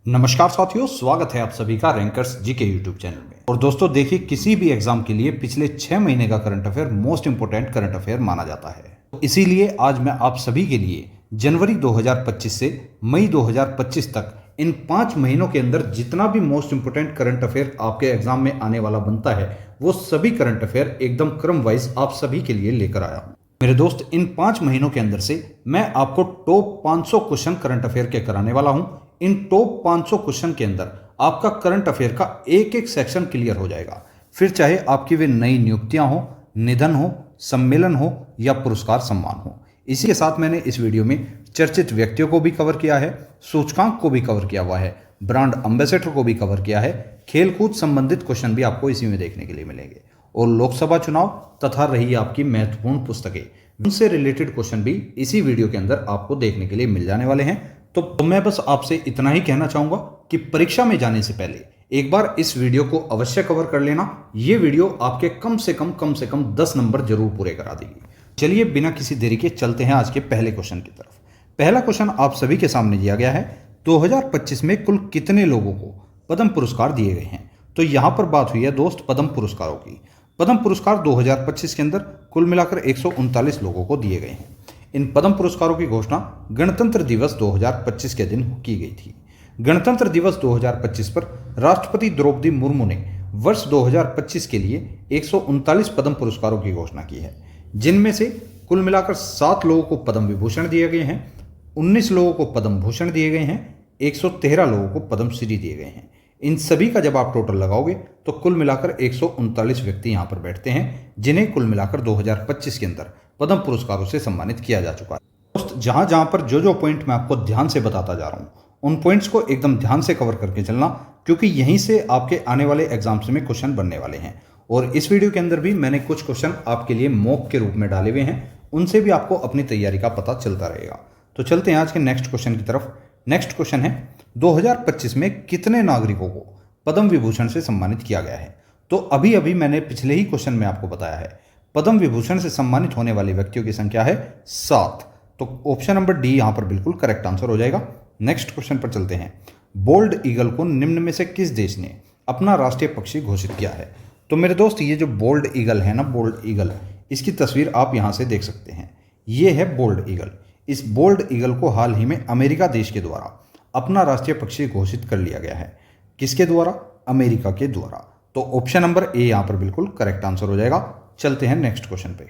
नमस्कार साथियों, स्वागत है आप सभी का रैंकर्स जीके यूट्यूब चैनल में। और दोस्तों देखिए, किसी भी एग्जाम के लिए पिछले 6 महीने का current affair most important current affair माना जाता है। इसीलिए आज मैं आप सभी के लिए जनवरी 2025 से मई 2025 तक इन 5 महीनों के अंदर जितना भी मोस्ट इंपोर्टेंट करंट अफेयर आपके एग्जाम में आने वाला बनता है, वो सभी करंट अफेयर एकदम क्रम वाइज आप सभी के लिए लेकर आया हूं। मेरे दोस्त, इन 5 महीनों के अंदर से मैं आपको टॉप 500 क्वेश्चन करंट अफेयर के कराने वाला हूं। इन टॉप 500 क्वेश्चन के अंदर आपका करंट अफेयर का एक एक सेक्शन क्लियर हो जाएगा। फिर चाहे आपकी वे नई नियुक्तियां हो, निधन हो, सम्मेलन हो या पुरस्कार सम्मान हो। इसी के साथ मैंने इस वीडियो में चर्चित व्यक्तियों को भी कवर किया है, सूचकांक को भी कवर किया हुआ है, ब्रांड एम्बेसडर को भी कवर किया है, खेलकूद संबंधित क्वेश्चन भी आपको इसी में देखने के लिए मिलेंगे। और लोकसभा चुनाव तथा रही आपकी महत्वपूर्ण पुस्तकें, उनसे रिलेटेड क्वेश्चन भी इसी वीडियो के अंदर आपको देखने के लिए मिल जाने वाले हैं। तो मैं बस आपसे इतना ही कहना चाहूंगा कि परीक्षा में जाने से पहले एक बार इस वीडियो को अवश्य कवर कर लेना। यह वीडियो आपके कम से कम 10 नंबर जरूर पूरे करा देगी। चलिए बिना किसी देरी के चलते हैं आज के पहले क्वेश्चन की तरफ। पहला क्वेश्चन आप सभी के सामने दिया गया है, 2025 में कुल कितने लोगों को पद्म पुरस्कार दिए गए हैं। तो यहां पर बात हुई है दोस्त पद्म पुरस्कारों की। पद्म पुरस्कार 2025 के अंदर कुल मिलाकर 139 लोगों को दिए गए हैं। इन पद्म पुरस्कारों की घोषणा गणतंत्र दिवस 2025 के दिन की गई थी। गणतंत्र दिवस 2025 पर राष्ट्रपति द्रौपदी मुर्मू ने वर्ष 2025 के लिए 139 पद्म पुरस्कारों की घोषणा की है, जिनमें से कुल मिलाकर 7 लोगों को पद्म विभूषण दिए गए हैं, 19 लोगों को पद्म भूषण दिए गए हैं, 113 लोगों को पद्मश्री दिए गए हैं। इन सभी का जब आप टोटल लगाओगे तो कुल मिलाकर 139 व्यक्ति यहां पर बैठते हैं, जिन्हें कुल मिलाकर 2025 के अंदर पद्म पुरस्कारों से सम्मानित किया जा चुका है। दोस्त, जहां जहां पर जो पॉइंट मैं आपको ध्यान से बताता जा रहा हूं, उन पॉइंट्स को एकदम ध्यान से कवर करके चलना, क्योंकि यहीं से आपके आने वाले एग्जाम्स में क्वेश्चन बनने वाले हैं। और इस वीडियो के अंदर भी मैंने कुछ क्वेश्चन आपके लिए मॉक के रूप में डाले हुए हैं, उनसे भी आपको अपनी तैयारी का पता चलता रहेगा। तो चलते हैं आज के नेक्स्ट क्वेश्चन की तरफ। नेक्स्ट क्वेश्चन है, 2025 में कितने नागरिकों को पद्म विभूषण से सम्मानित किया गया है। तो अभी अभी मैंने पिछले ही क्वेश्चन में आपको बताया है, पद्म विभूषण से सम्मानित होने वाले व्यक्तियों की संख्या है 7। तो ऑप्शन नंबर डी यहां पर बिल्कुल करेक्ट आंसर हो जाएगा। नेक्स्ट क्वेश्चन पर चलते हैं। बोल्ड ईगल को निम्न में से किस देश ने अपना राष्ट्रीय पक्षी घोषित किया है। तो मेरे दोस्त, ये जो बोल्ड ईगल है ना, बोल्ड ईगल, इसकी तस्वीर आप यहां से देख सकते हैं। ये है बोल्ड ईगल। इस बोल्ड ईगल को हाल ही में अमेरिका देश के द्वारा अपना राष्ट्रीय पक्षी घोषित कर लिया गया है। किसके द्वारा? अमेरिका के द्वारा। तो ऑप्शन नंबर ए यहां पर बिल्कुल करेक्ट आंसर हो जाएगा। चलते हैं नेक्स्ट क्वेश्चन पे।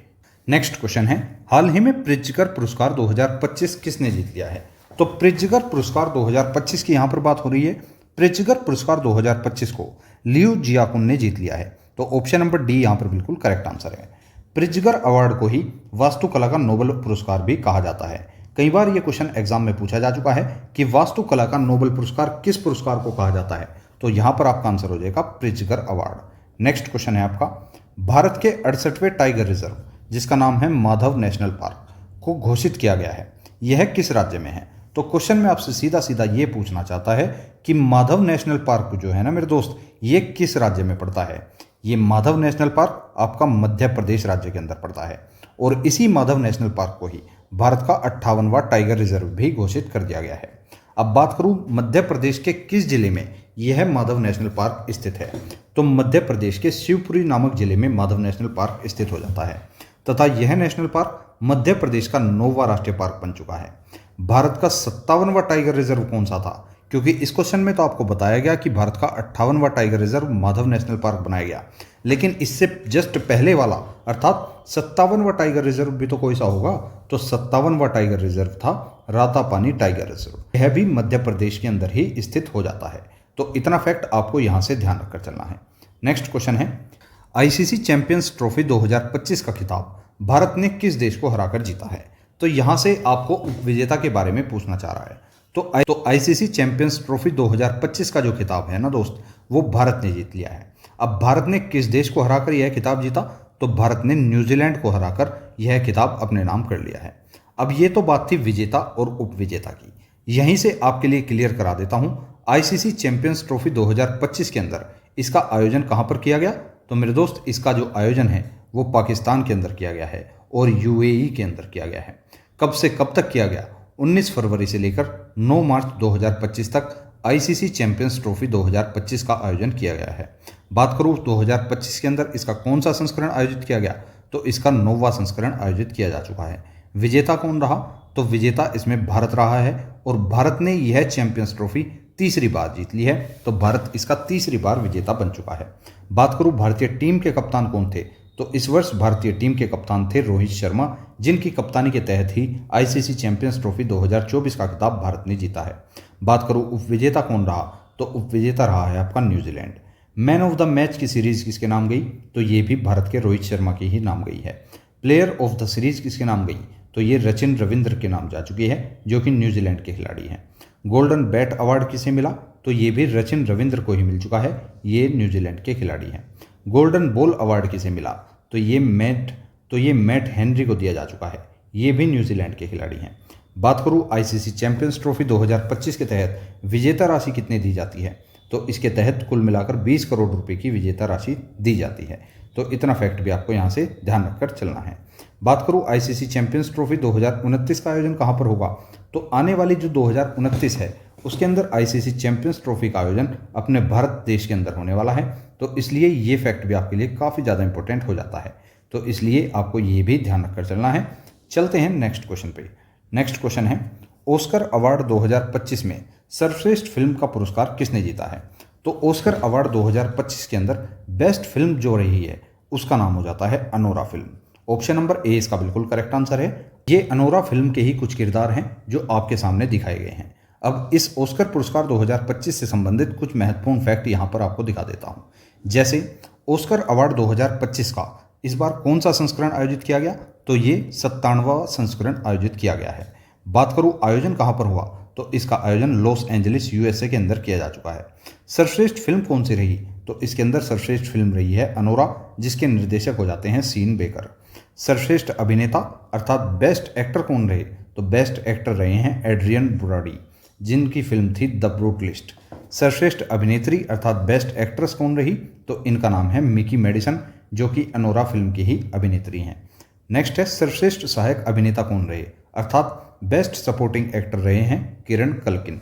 नेक्स्ट क्वेश्चन है, हाल ही में प्रित्जकर पुरस्कार 2025 किसने जीत लिया है। तो प्रित्जकर पुरस्कार 2025 की यहां पर बात हो रही है। प्रित्जकर पुरस्कार 2025 को लियू जियाकुन ने जीत लिया है। तो ऑप्शन नंबर डी यहां पर बिल्कुल करेक्ट आंसर है। प्रित्जकर अवार्ड को ही वास्तुकला का नोबेल पुरस्कार भी कहा जाता है। कई बार यह क्वेश्चन एग्जाम में पूछा जा चुका है कि वास्तुकला का नोबेल पुरस्कार किस पुरस्कार को कहा जाता है। तो यहां पर आपका आंसर हो जाएगा प्रित्जकर अवार्ड। नेक्स्ट क्वेश्चन है आपका, भारत के 68वें टाइगर रिजर्व, जिसका नाम है माधव नेशनल पार्क, को घोषित किया गया है। यह किस राज्य में है। तो क्वेश्चन में आपसे सीधा सीधा ये पूछना चाहता है कि माधव नेशनल पार्क जो है ना मेरे दोस्त, ये किस राज्य में पड़ता है। ये माधव नेशनल पार्क आपका मध्य प्रदेश राज्य के अंदर पड़ता है। और इसी माधव नेशनल पार्क को ही भारत का 58वां टाइगर रिजर्व भी घोषित कर दिया गया है। अब बात करूं मध्य प्रदेश के किस जिले में यह माधव नेशनल पार्क स्थित है। तो मध्य प्रदेश के शिवपुरी नामक जिले में माधव नेशनल पार्क स्थित हो जाता है, तथा यह नेशनल पार्क मध्य प्रदेश का 9वां राष्ट्रीय पार्क बन चुका है। भारत का 57वां टाइगर रिजर्व कौन सा था, क्योंकि इस क्वेश्चन में तो आपको बताया गया कि भारत का 58वां tiger reserve Madhav national park बनाया गया, लेकिन इससे जस्ट पहले वाला अर्थात 57वां टाइगर रिजर्व भी तो कोई सा होगा। तो 57वां टाइगर रिजर्व था रातापानी टाइगर रिजर्व। यह भी मध्य प्रदेश के अंदर ही स्थित हो जाता है। तो इतना फैक्ट आपको यहां से ध्यान रखकर चलना है। नेक्स्ट क्वेश्चन है, आईसीसी चैंपियंस ट्रॉफी 2025 का खिताब भारत ने किस देश को हराकर जीता है। तो यहां से आपको उपविजेता के बारे में पूछना चाह रहा है। तो आईसीसी चैंपियंस ट्रॉफी 2025 का जो खिताब है ना दोस्त, वो भारत ने जीत लिया है। अब भारत ने किस देश को हराकर यह खिताब जीता। तो भारत ने न्यूजीलैंड को हराकर यह खिताब अपने नाम कर लिया है। अब ये तो बात थी विजेता और उपविजेता की। यहीं से आपके लिए क्लियर करा देता हूं, आईसीसी चैंपियंस ट्रॉफी 2025 के अंदर इसका आयोजन कहां पर किया गया। तो मेरे दोस्त, इसका जो आयोजन है वो पाकिस्तान के अंदर किया गया है और यूएई के अंदर किया गया है। कब से कब तक किया गया? 19 फरवरी से लेकर 9 मार्च 2025 तक आईसीसी चैंपियंस ट्रॉफी 2025 का आयोजन किया गया है। बात करूँ 2025 के अंदर इसका कौन सा संस्करण आयोजित किया गया, तो इसका 9वां संस्करण आयोजित किया जा चुका है। विजेता कौन रहा, तो विजेता इसमें भारत रहा है और भारत ने यह चैंपियंस ट्रॉफी तीसरी बार जीत ली है, तो भारत इसका तीसरी बार विजेता बन चुका है। बात करूं भारतीय टीम के कप्तान कौन थे, तो इस वर्ष भारतीय टीम के कप्तान थे रोहित शर्मा, जिनकी कप्तानी के तहत ही आईसीसी चैंपियंस ट्रॉफी 2024 का खिताब भारत ने जीता है। बात करूं उपविजेता कौन रहा, तो उपविजेता रहा है आपका New Zealand. Man of the match की सीरीज किसके नाम गई, तो ये भी भारत के रोहित शर्मा की ही नाम गई है। प्लेयर ऑफ द सीरीज किसके नाम गई, तो ये सचिन रविंद्र के नाम जा चुकी है, जो कि न्यूजीलैंड के खिलाड़ी हैं। गोल्डन बैट अवार्ड किसे मिला, तो ये भी सचिन रविंद्र को ही मिल चुका है, ये न्यूजीलैंड के खिलाड़ी हैं। गोल्डन बॉल अवार्ड किसे मिला, तो ये मैट हेनरी को दिया जा चुका है, ये भी न्यूजीलैंड के खिलाड़ी हैं। बात करूँ आईसीसी चैंपियंस ट्रॉफी 2025 के तहत विजेता राशि कितनी दी जाती है, तो इसके तहत कुल मिलाकर 20 करोड़ रुपए की विजेता राशि दी जाती है। तो इतना फैक्ट भी आपको यहाँ से ध्यान रखकर चलना है। बात करूँ आईसीसी चैंपियंस ट्रॉफी 2029 का आयोजन कहाँ पर होगा, तो आने वाली जो 2029 है उसके अंदर आईसीसी चैंपियंस ट्रॉफी का आयोजन अपने भारत देश के अंदर होने वाला है, तो इसलिए ये फैक्ट भी आपके लिए काफ़ी ज़्यादा इंपॉर्टेंट हो जाता है, तो इसलिए आपको ये भी ध्यान रखकर चलना है। चलते हैं नेक्स्ट क्वेश्चन पे। नेक्स्ट क्वेश्चन है, ऑस्कर अवार्ड 2025 में सर्वश्रेष्ठ फिल्म का पुरस्कार किसने जीता है, तो ऑस्कर अवार्ड 2025 के अंदर बेस्ट फिल्म जो रही है उसका नाम हो जाता है Anora film. Option number A इसका बिल्कुल करेक्ट आंसर है। ये अनोरा फिल्म के ही कुछ किरदार हैं जो आपके सामने दिखाए गए हैं। अब इस ऑस्कर पुरस्कार 2025 से संबंधित कुछ महत्वपूर्ण फैक्ट यहाँ पर आपको दिखा देता हूँ। जैसे ऑस्कर अवार्ड 2025 का इस बार कौन सा संस्करण आयोजित किया गया, तो ये 97वां संस्करण आयोजित किया गया है। बात करूँ आयोजन कहाँ पर हुआ, तो इसका आयोजन लॉस एंजलिस यूएसए के अंदर किया जा चुका है। सर्वश्रेष्ठ फिल्म कौन सी रही, तो इसके अंदर सर्वश्रेष्ठ फिल्म रही है अनोरा, जिसके निर्देशक हो जाते हैं सीन बेकर। सर्वश्रेष्ठ अभिनेता अर्थात बेस्ट एक्टर कौन रहे, तो बेस्ट एक्टर रहे हैं एड्रियन ब्रॉडी, जिनकी फिल्म थी द ब्रूटलिस्ट। सर्वश्रेष्ठ अभिनेत्री अर्थात बेस्ट एक्ट्रेस कौन रही, तो इनका नाम है मिकी मेडिसन, जो कि अनोरा फिल्म की ही अभिनेत्री हैं। नेक्स्ट है सर्वश्रेष्ठ सहायक अभिनेता कौन रहे, अर्थात बेस्ट सपोर्टिंग एक्टर रहे हैं किरण कल्किन।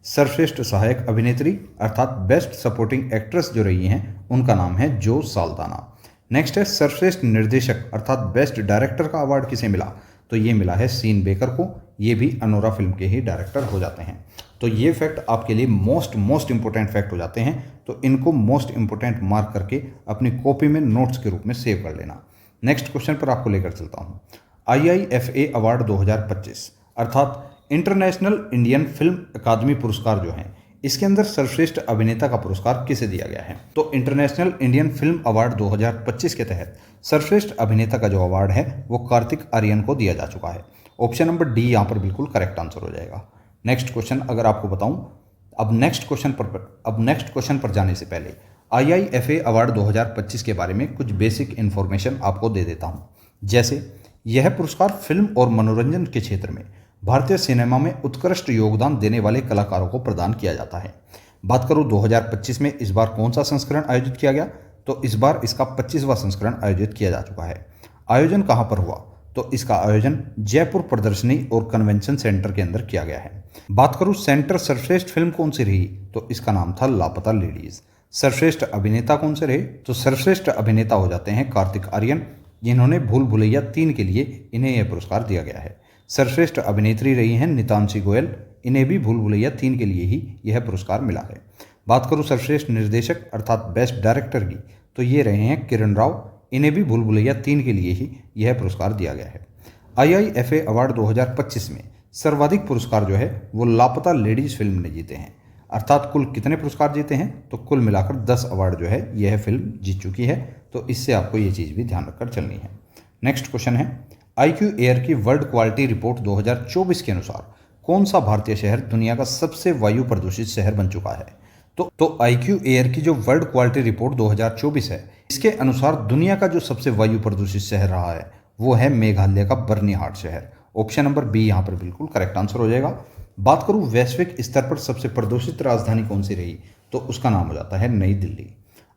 सर्वश्रेष्ठ सहायक अभिनेत्री अर्थात बेस्ट सपोर्टिंग एक्ट्रेस जो रही हैं उनका नाम है जो साल्दाना। नेक्स्ट है सर्वश्रेष्ठ निर्देशक अर्थात बेस्ट डायरेक्टर का अवार्ड किसे मिला, तो ये मिला है सीन बेकर को, ये भी अनोरा फिल्म के ही डायरेक्टर हो जाते हैं। तो ये फैक्ट आपके लिए मोस्ट इंपॉर्टेंट फैक्ट हो जाते हैं, तो इनको मोस्ट इंपॉर्टेंट मार्क करके अपनी कॉपी में नोट्स के रूप में सेव कर लेना। नेक्स्ट क्वेश्चन पर आपको लेकर चलता हूँ। IIFA अवार्ड 2025 अर्थात इंटरनेशनल इंडियन फिल्म अकादमी पुरस्कार जो हैं, इसके अंदर सर्वश्रेष्ठ अभिनेता का पुरस्कार किसे दिया गया है, तो इंटरनेशनल इंडियन फिल्म अवार्ड 2025 के तहत सर्वश्रेष्ठ अभिनेता का जो अवार्ड है वो कार्तिक आर्यन को दिया जा चुका है। ऑप्शन नंबर डी यहाँ पर बिल्कुल करेक्ट आंसर हो जाएगा। नेक्स्ट क्वेश्चन अगर आपको बताऊं, अब नेक्स्ट क्वेश्चन पर जाने से पहले IIFA अवार्ड 2025 के बारे में कुछ बेसिक इन्फॉर्मेशन आपको दे देता हूं। जैसे यह पुरस्कार फिल्म और मनोरंजन के क्षेत्र में भारतीय सिनेमा में उत्कृष्ट योगदान देने वाले कलाकारों को प्रदान किया जाता है। बात करूं 2025 में इस बार कौन सा संस्करण आयोजित किया गया, तो इस बार इसका 25वां संस्करण आयोजित किया जा चुका है। आयोजन कहाँ पर हुआ, तो इसका आयोजन जयपुर प्रदर्शनी और कन्वेंशन सेंटर के अंदर किया गया है। बात करूं सेंटर सर्वश्रेष्ठ फिल्म कौन सी रही, तो इसका नाम था लापता लेडीज। सर्वश्रेष्ठ अभिनेता कौन से रहे, तो सर्वश्रेष्ठ अभिनेता हो जाते हैं कार्तिक आर्यन, जिन्होंने भूल भुलैया 3 के लिए इन्हें यह पुरस्कार दिया गया है। सर्वश्रेष्ठ अभिनेत्री रही हैं नितांशी गोयल, इन्हें भी भूल भुलैया 3 के लिए ही यह पुरस्कार मिला है। बात करूं सर्वश्रेष्ठ निर्देशक अर्थात बेस्ट डायरेक्टर की, तो ये रहे हैं किरण राव, इन्हें भी भूल भुलैया 3 के लिए ही यह पुरस्कार दिया गया है। IIFA अवार्ड 2025 में सर्वाधिक पुरस्कार जो है वो लापता लेडीज फिल्म ने जीते हैं। अर्थात कुल कितने पुरस्कार जीते हैं, तो कुल मिलाकर 10 अवार्ड जो है यह फिल्म जीत चुकी है, तो इससे आपको ये चीज़ भी ध्यान रखकर चलनी है। नेक्स्ट क्वेश्चन है IQ एयर की वर्ल्ड क्वालिटी रिपोर्ट 2024 के अनुसार कौन सा भारतीय शहर दुनिया का सबसे वायु प्रदूषित शहर बन चुका है। तो IQ एयर की जो वर्ल्ड क्वालिटी रिपोर्ट 2024 है, इसके अनुसार दुनिया का जो सबसे वायु प्रदूषित शहर रहा है वो है मेघालय का बर्निहाट शहर। ऑप्शन नंबर बी यहाँ पर बिल्कुल करेक्ट आंसर हो जाएगा। बात करूँ वैश्विक स्तर पर सबसे प्रदूषित राजधानी कौन सी रही, तो उसका नाम हो जाता है नई दिल्ली।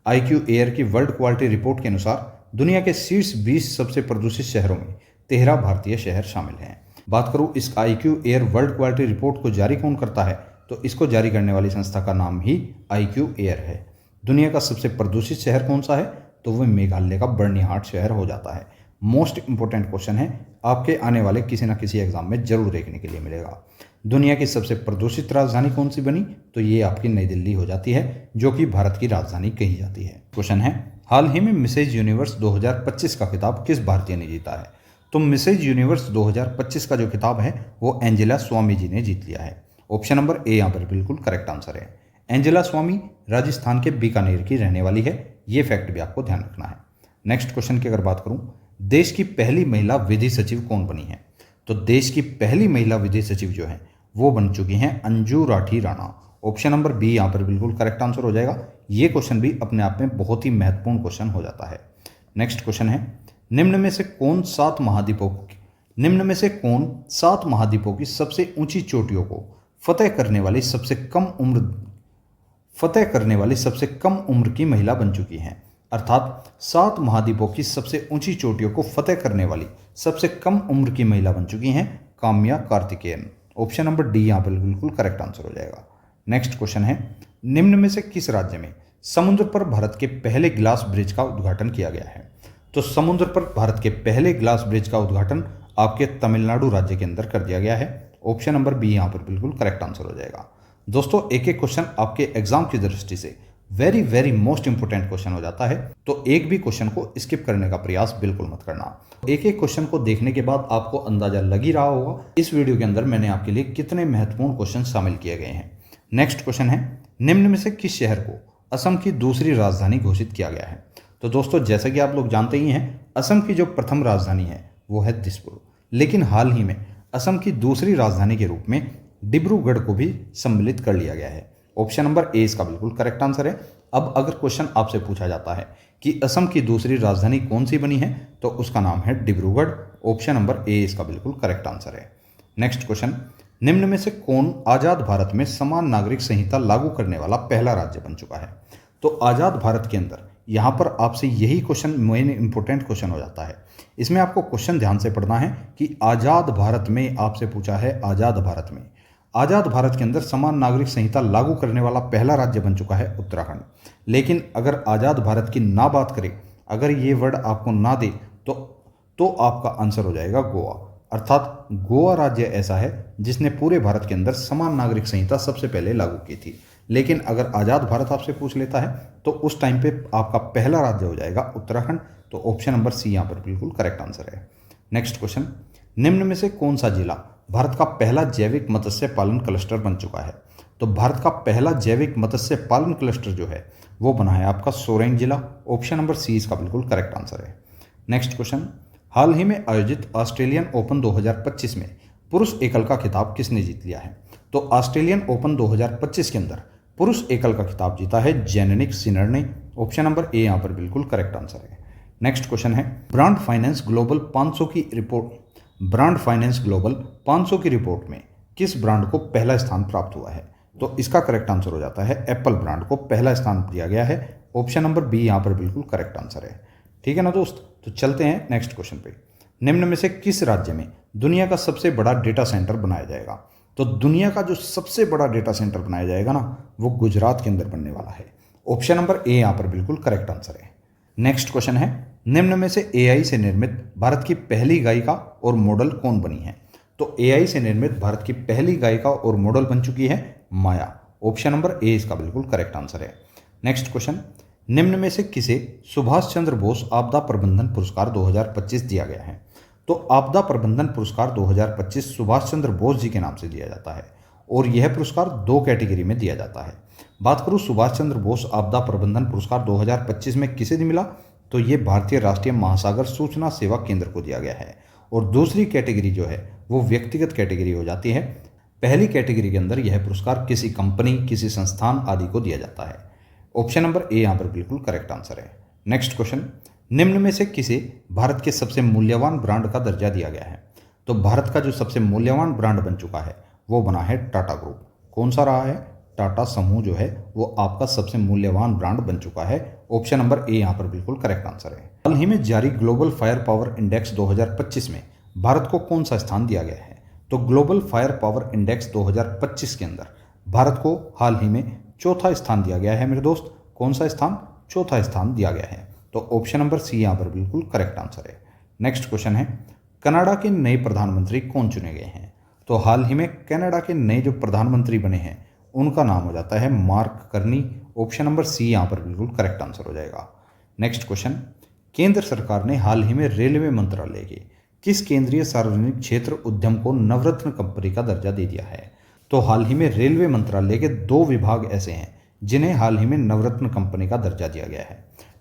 IQ एयर की वर्ल्ड क्वालिटी रिपोर्ट के अनुसार दुनिया के शीर्ष 20 सबसे प्रदूषित शहरों में 13 भारतीय शहर शामिल हैं। बात करूँ इस IQ air world quality report को जारी कौन करता है, तो इसको जारी करने वाली संस्था का नाम ही IQ एयर है। दुनिया का सबसे प्रदूषित शहर कौन सा है? तो वह मेघालय का बर्निहाट शहर हो जाता है। मोस्ट इंपॉर्टेंट क्वेश्चन है, आपके आने वाले किसी ना किसी एग्जाम में जरूर देखने के लिए मिलेगा। दुनिया की सबसे प्रदूषित राजधानी कौन सी बनी? तो ये आपकी नई दिल्ली हो जाती है, जो कि भारत की राजधानी कही जाती है। क्वेश्चन है, हाल ही में मिसेज यूनिवर्स 2025 का खिताब किस भारतीय ने जीता है? तो मिसेज यूनिवर्स 2025 का जो खिताब है वो एंजेला स्वामी जी ने जीत लिया है। ऑप्शन नंबर ए यहाँ पर बिल्कुल करेक्ट आंसर है। एंजेला स्वामी राजस्थान के बीकानेर की रहने वाली है, ये फैक्ट भी आपको ध्यान रखना है। नेक्स्ट क्वेश्चन की अगर बात करूं, देश की पहली महिला विधि सचिव कौन बनी है? तो देश की पहली महिला विधि सचिव जो है वो बन चुकी हैं Anju Rathi Rana. Option number B यहाँ पर बिल्कुल करेक्ट आंसर हो जाएगा। ये क्वेश्चन भी अपने आप में बहुत ही महत्वपूर्ण क्वेश्चन हो जाता है। नेक्स्ट क्वेश्चन है, निम्न में से कौन सात महाद्वीपों की सबसे ऊंची चोटियों को फतेह करने वाली सबसे कम उम्र की महिला बन चुकी हैं? अर्थात 7 महाद्वीपों की सबसे ऊंची चोटियों को फतेह करने वाली सबसे कम उम्र की महिला बन चुकी हैं Kamya Karthikeyan. Option number D यहाँ पर बिल्कुल करेक्ट आंसर हो जाएगा। नेक्स्ट क्वेश्चन है, निम्न में से किस राज्य में समुद्र पर भारत के पहले ग्लास ब्रिज का उद्घाटन किया गया है? तो समुद्र पर भारत के पहले ग्लास ब्रिज का उद्घाटन आपके तमिलनाडु राज्य के अंदर कर दिया गया है। ऑप्शन नंबर बी यहाँ पर बिल्कुल करेक्ट आंसर हो जाएगा। दोस्तों, एक एक क्वेश्चन आपके एग्जाम की दृष्टि से very very most important question हो जाता है, तो एक भी क्वेश्चन को स्किप करने का प्रयास बिल्कुल मत करना। एक एक क्वेश्चन को देखने के बाद आपको अंदाजा लग ही रहा होगा इस वीडियो के अंदर मैंने आपके लिए कितने महत्वपूर्ण क्वेश्चन शामिल किए गए हैं। नेक्स्ट क्वेश्चन है, निम्न में से किस शहर को असम की दूसरी राजधानी घोषित किया गया है? तो दोस्तों, जैसा कि आप लोग जानते ही हैं, असम की जो प्रथम राजधानी है वो है दिसपुर, लेकिन हाल ही में असम की दूसरी राजधानी के रूप में डिब्रूगढ़ को भी सम्मिलित कर लिया गया है। ऑप्शन नंबर ए इसका बिल्कुल करेक्ट आंसर है। अब अगर क्वेश्चन आपसे पूछा जाता है कि असम की दूसरी राजधानी कौन सी बनी है, तो उसका नाम है डिब्रूगढ़। ऑप्शन नंबर ए इसका बिल्कुल करेक्ट आंसर है। नेक्स्ट क्वेश्चन, निम्न में से कौन आजाद भारत में समान नागरिक संहिता लागू करने वाला पहला राज्य बन चुका है? तो आजाद भारत के अंदर यहाँ पर आपसे यही क्वेश्चन मेन इंपॉर्टेंट क्वेश्चन हो जाता है। इसमें आपको क्वेश्चन ध्यान से पढ़ना है कि आजाद भारत में आपसे पूछा है, आजाद भारत के अंदर समान नागरिक संहिता लागू करने वाला पहला राज्य बन चुका है उत्तराखंड। लेकिन अगर आजाद भारत की ना बात करें, अगर ये वर्ड आपको ना दे तो आपका आंसर हो जाएगा गोवा। अर्थात गोवा राज्य ऐसा है जिसने पूरे भारत के अंदर समान नागरिक संहिता सबसे पहले लागू की थी। लेकिन अगर आजाद भारत आपसे पूछ लेता है तो उस टाइम पे आपका पहला राज्य हो जाएगा उत्तराखंड। तो ऑप्शन नंबर सी यहाँ पर बिल्कुल करेक्ट आंसर है। नेक्स्ट क्वेश्चन, निम्न में से कौन सा जिला भारत का पहला जैविक मत्स्य पालन क्लस्टर बन चुका है? तो भारत का पहला जैविक मत्स्य पालन क्लस्टर जो है वो बना है आपका सोरेंग जिला। ऑप्शन नंबर सी इसका बिल्कुल करेक्ट आंसर है। नेक्स्ट क्वेश्चन, हाल ही में आयोजित ऑस्ट्रेलियन ओपन 2025 में पुरुष एकल का खिताब किसने जीत लिया है? तो ऑस्ट्रेलियन ओपन 2025 के अंदर पुरुष एकल का खिताब जीता है जेनेनिक सिनर ने। ऑप्शन नंबर ए यहाँ पर बिल्कुल करेक्ट आंसर है। नेक्स्ट क्वेश्चन है, ब्रांड फाइनेंस ग्लोबल 500 की रिपोर्ट में किस ब्रांड को पहला स्थान प्राप्त हुआ है? तो इसका करेक्ट आंसर हो जाता है एप्पल ब्रांड को पहला स्थान दिया गया है। ऑप्शन नंबर बी यहाँ पर बिल्कुल करेक्ट आंसर है। ठीक है ना दोस्त, तो चलते हैं नेक्स्ट क्वेश्चन पे। निम्न में से किस राज्य में दुनिया का सबसे बड़ा डेटा सेंटर बनाया जाएगा? तो दुनिया का जो सबसे बड़ा डेटा सेंटर बनाया जाएगा ना, वो गुजरात के अंदर बनने वाला है। ऑप्शन नंबर ए यहाँ पर बिल्कुल करेक्ट आंसर है। नेक्स्ट क्वेश्चन है, निम्न में से AI से निर्मित भारत की पहली गायिका और मॉडल कौन बनी है? तो AI से निर्मित भारत की पहली गायिका और मॉडल बन चुकी है माया। ऑप्शन नंबर ए इसका बिल्कुल करेक्ट आंसर है। नेक्स्ट क्वेश्चन, निम्न में से किसे सुभाष चंद्र बोस आपदा प्रबंधन पुरस्कार 2025 दिया गया है? तो आपदा प्रबंधन पुरस्कार 2025 सुभाष चंद्र बोस जी के नाम से दिया जाता है और यह पुरस्कार 2 कैटेगरी में दिया जाता है। बात करूं सुभाष चंद्र बोस आपदा प्रबंधन पुरस्कार 2025 में किसे मिला? तो ये भारतीय राष्ट्रीय महासागर सूचना सेवा केंद्र को दिया गया है। और दूसरी कैटेगरी जो है वो व्यक्तिगत कैटेगरी हो जाती है। पहली कैटेगरी के अंदर यह पुरस्कार किसी कंपनी, किसी संस्थान आदि को दिया जाता है। ऑप्शन नंबर ए यहाँ पर बिल्कुल करेक्ट आंसर है। नेक्स्ट क्वेश्चन, निम्न में से किसे भारत के सबसे मूल्यवान ब्रांड का दर्जा दिया गया है? तो भारत का जो सबसे मूल्यवान ब्रांड बन चुका है वो बना है टाटा ग्रुप। कौन सा रहा है? टाटा समूह जो है वो आपका सबसे मूल्यवान ब्रांड बन चुका है। ऑप्शन नंबर ए यहाँ पर बिल्कुल करेक्ट आंसर है। हाल ही में जारी ग्लोबल फायर पावर इंडेक्स 2025 में भारत को कौन सा स्थान दिया गया है? तो ग्लोबल फायर पावर इंडेक्स 2025 के अंदर भारत को हाल ही में चौथा स्थान दिया गया है मेरे दोस्त। कौन सा स्थान? चौथा स्थान दिया गया है। तो ऑप्शन नंबर सी यहाँ पर बिल्कुल करेक्ट आंसर है। नेक्स्ट क्वेश्चन है, कनाडा के नए प्रधानमंत्री कौन चुने गए हैं? तो हाल ही में कनाडा के नए जो प्रधानमंत्री बने हैं उनका नाम हो जाता है Mark Carney. Option number C यहाँ पर बिल्कुल करेक्ट आंसर हो जाएगा। नेक्स्ट क्वेश्चन, केंद्र सरकार ने हाल ही में रेलवे मंत्रालय के किस केंद्रीय सार्वजनिक क्षेत्र उद्यम को नवरत्न कंपनी का दर्जा दे दिया है? तो हाल ही में रेलवे मंत्रालय के 2 विभाग ऐसे हैं जिन्हें हाल ही में नवरत्न कंपनी का दर्जा दिया गया है।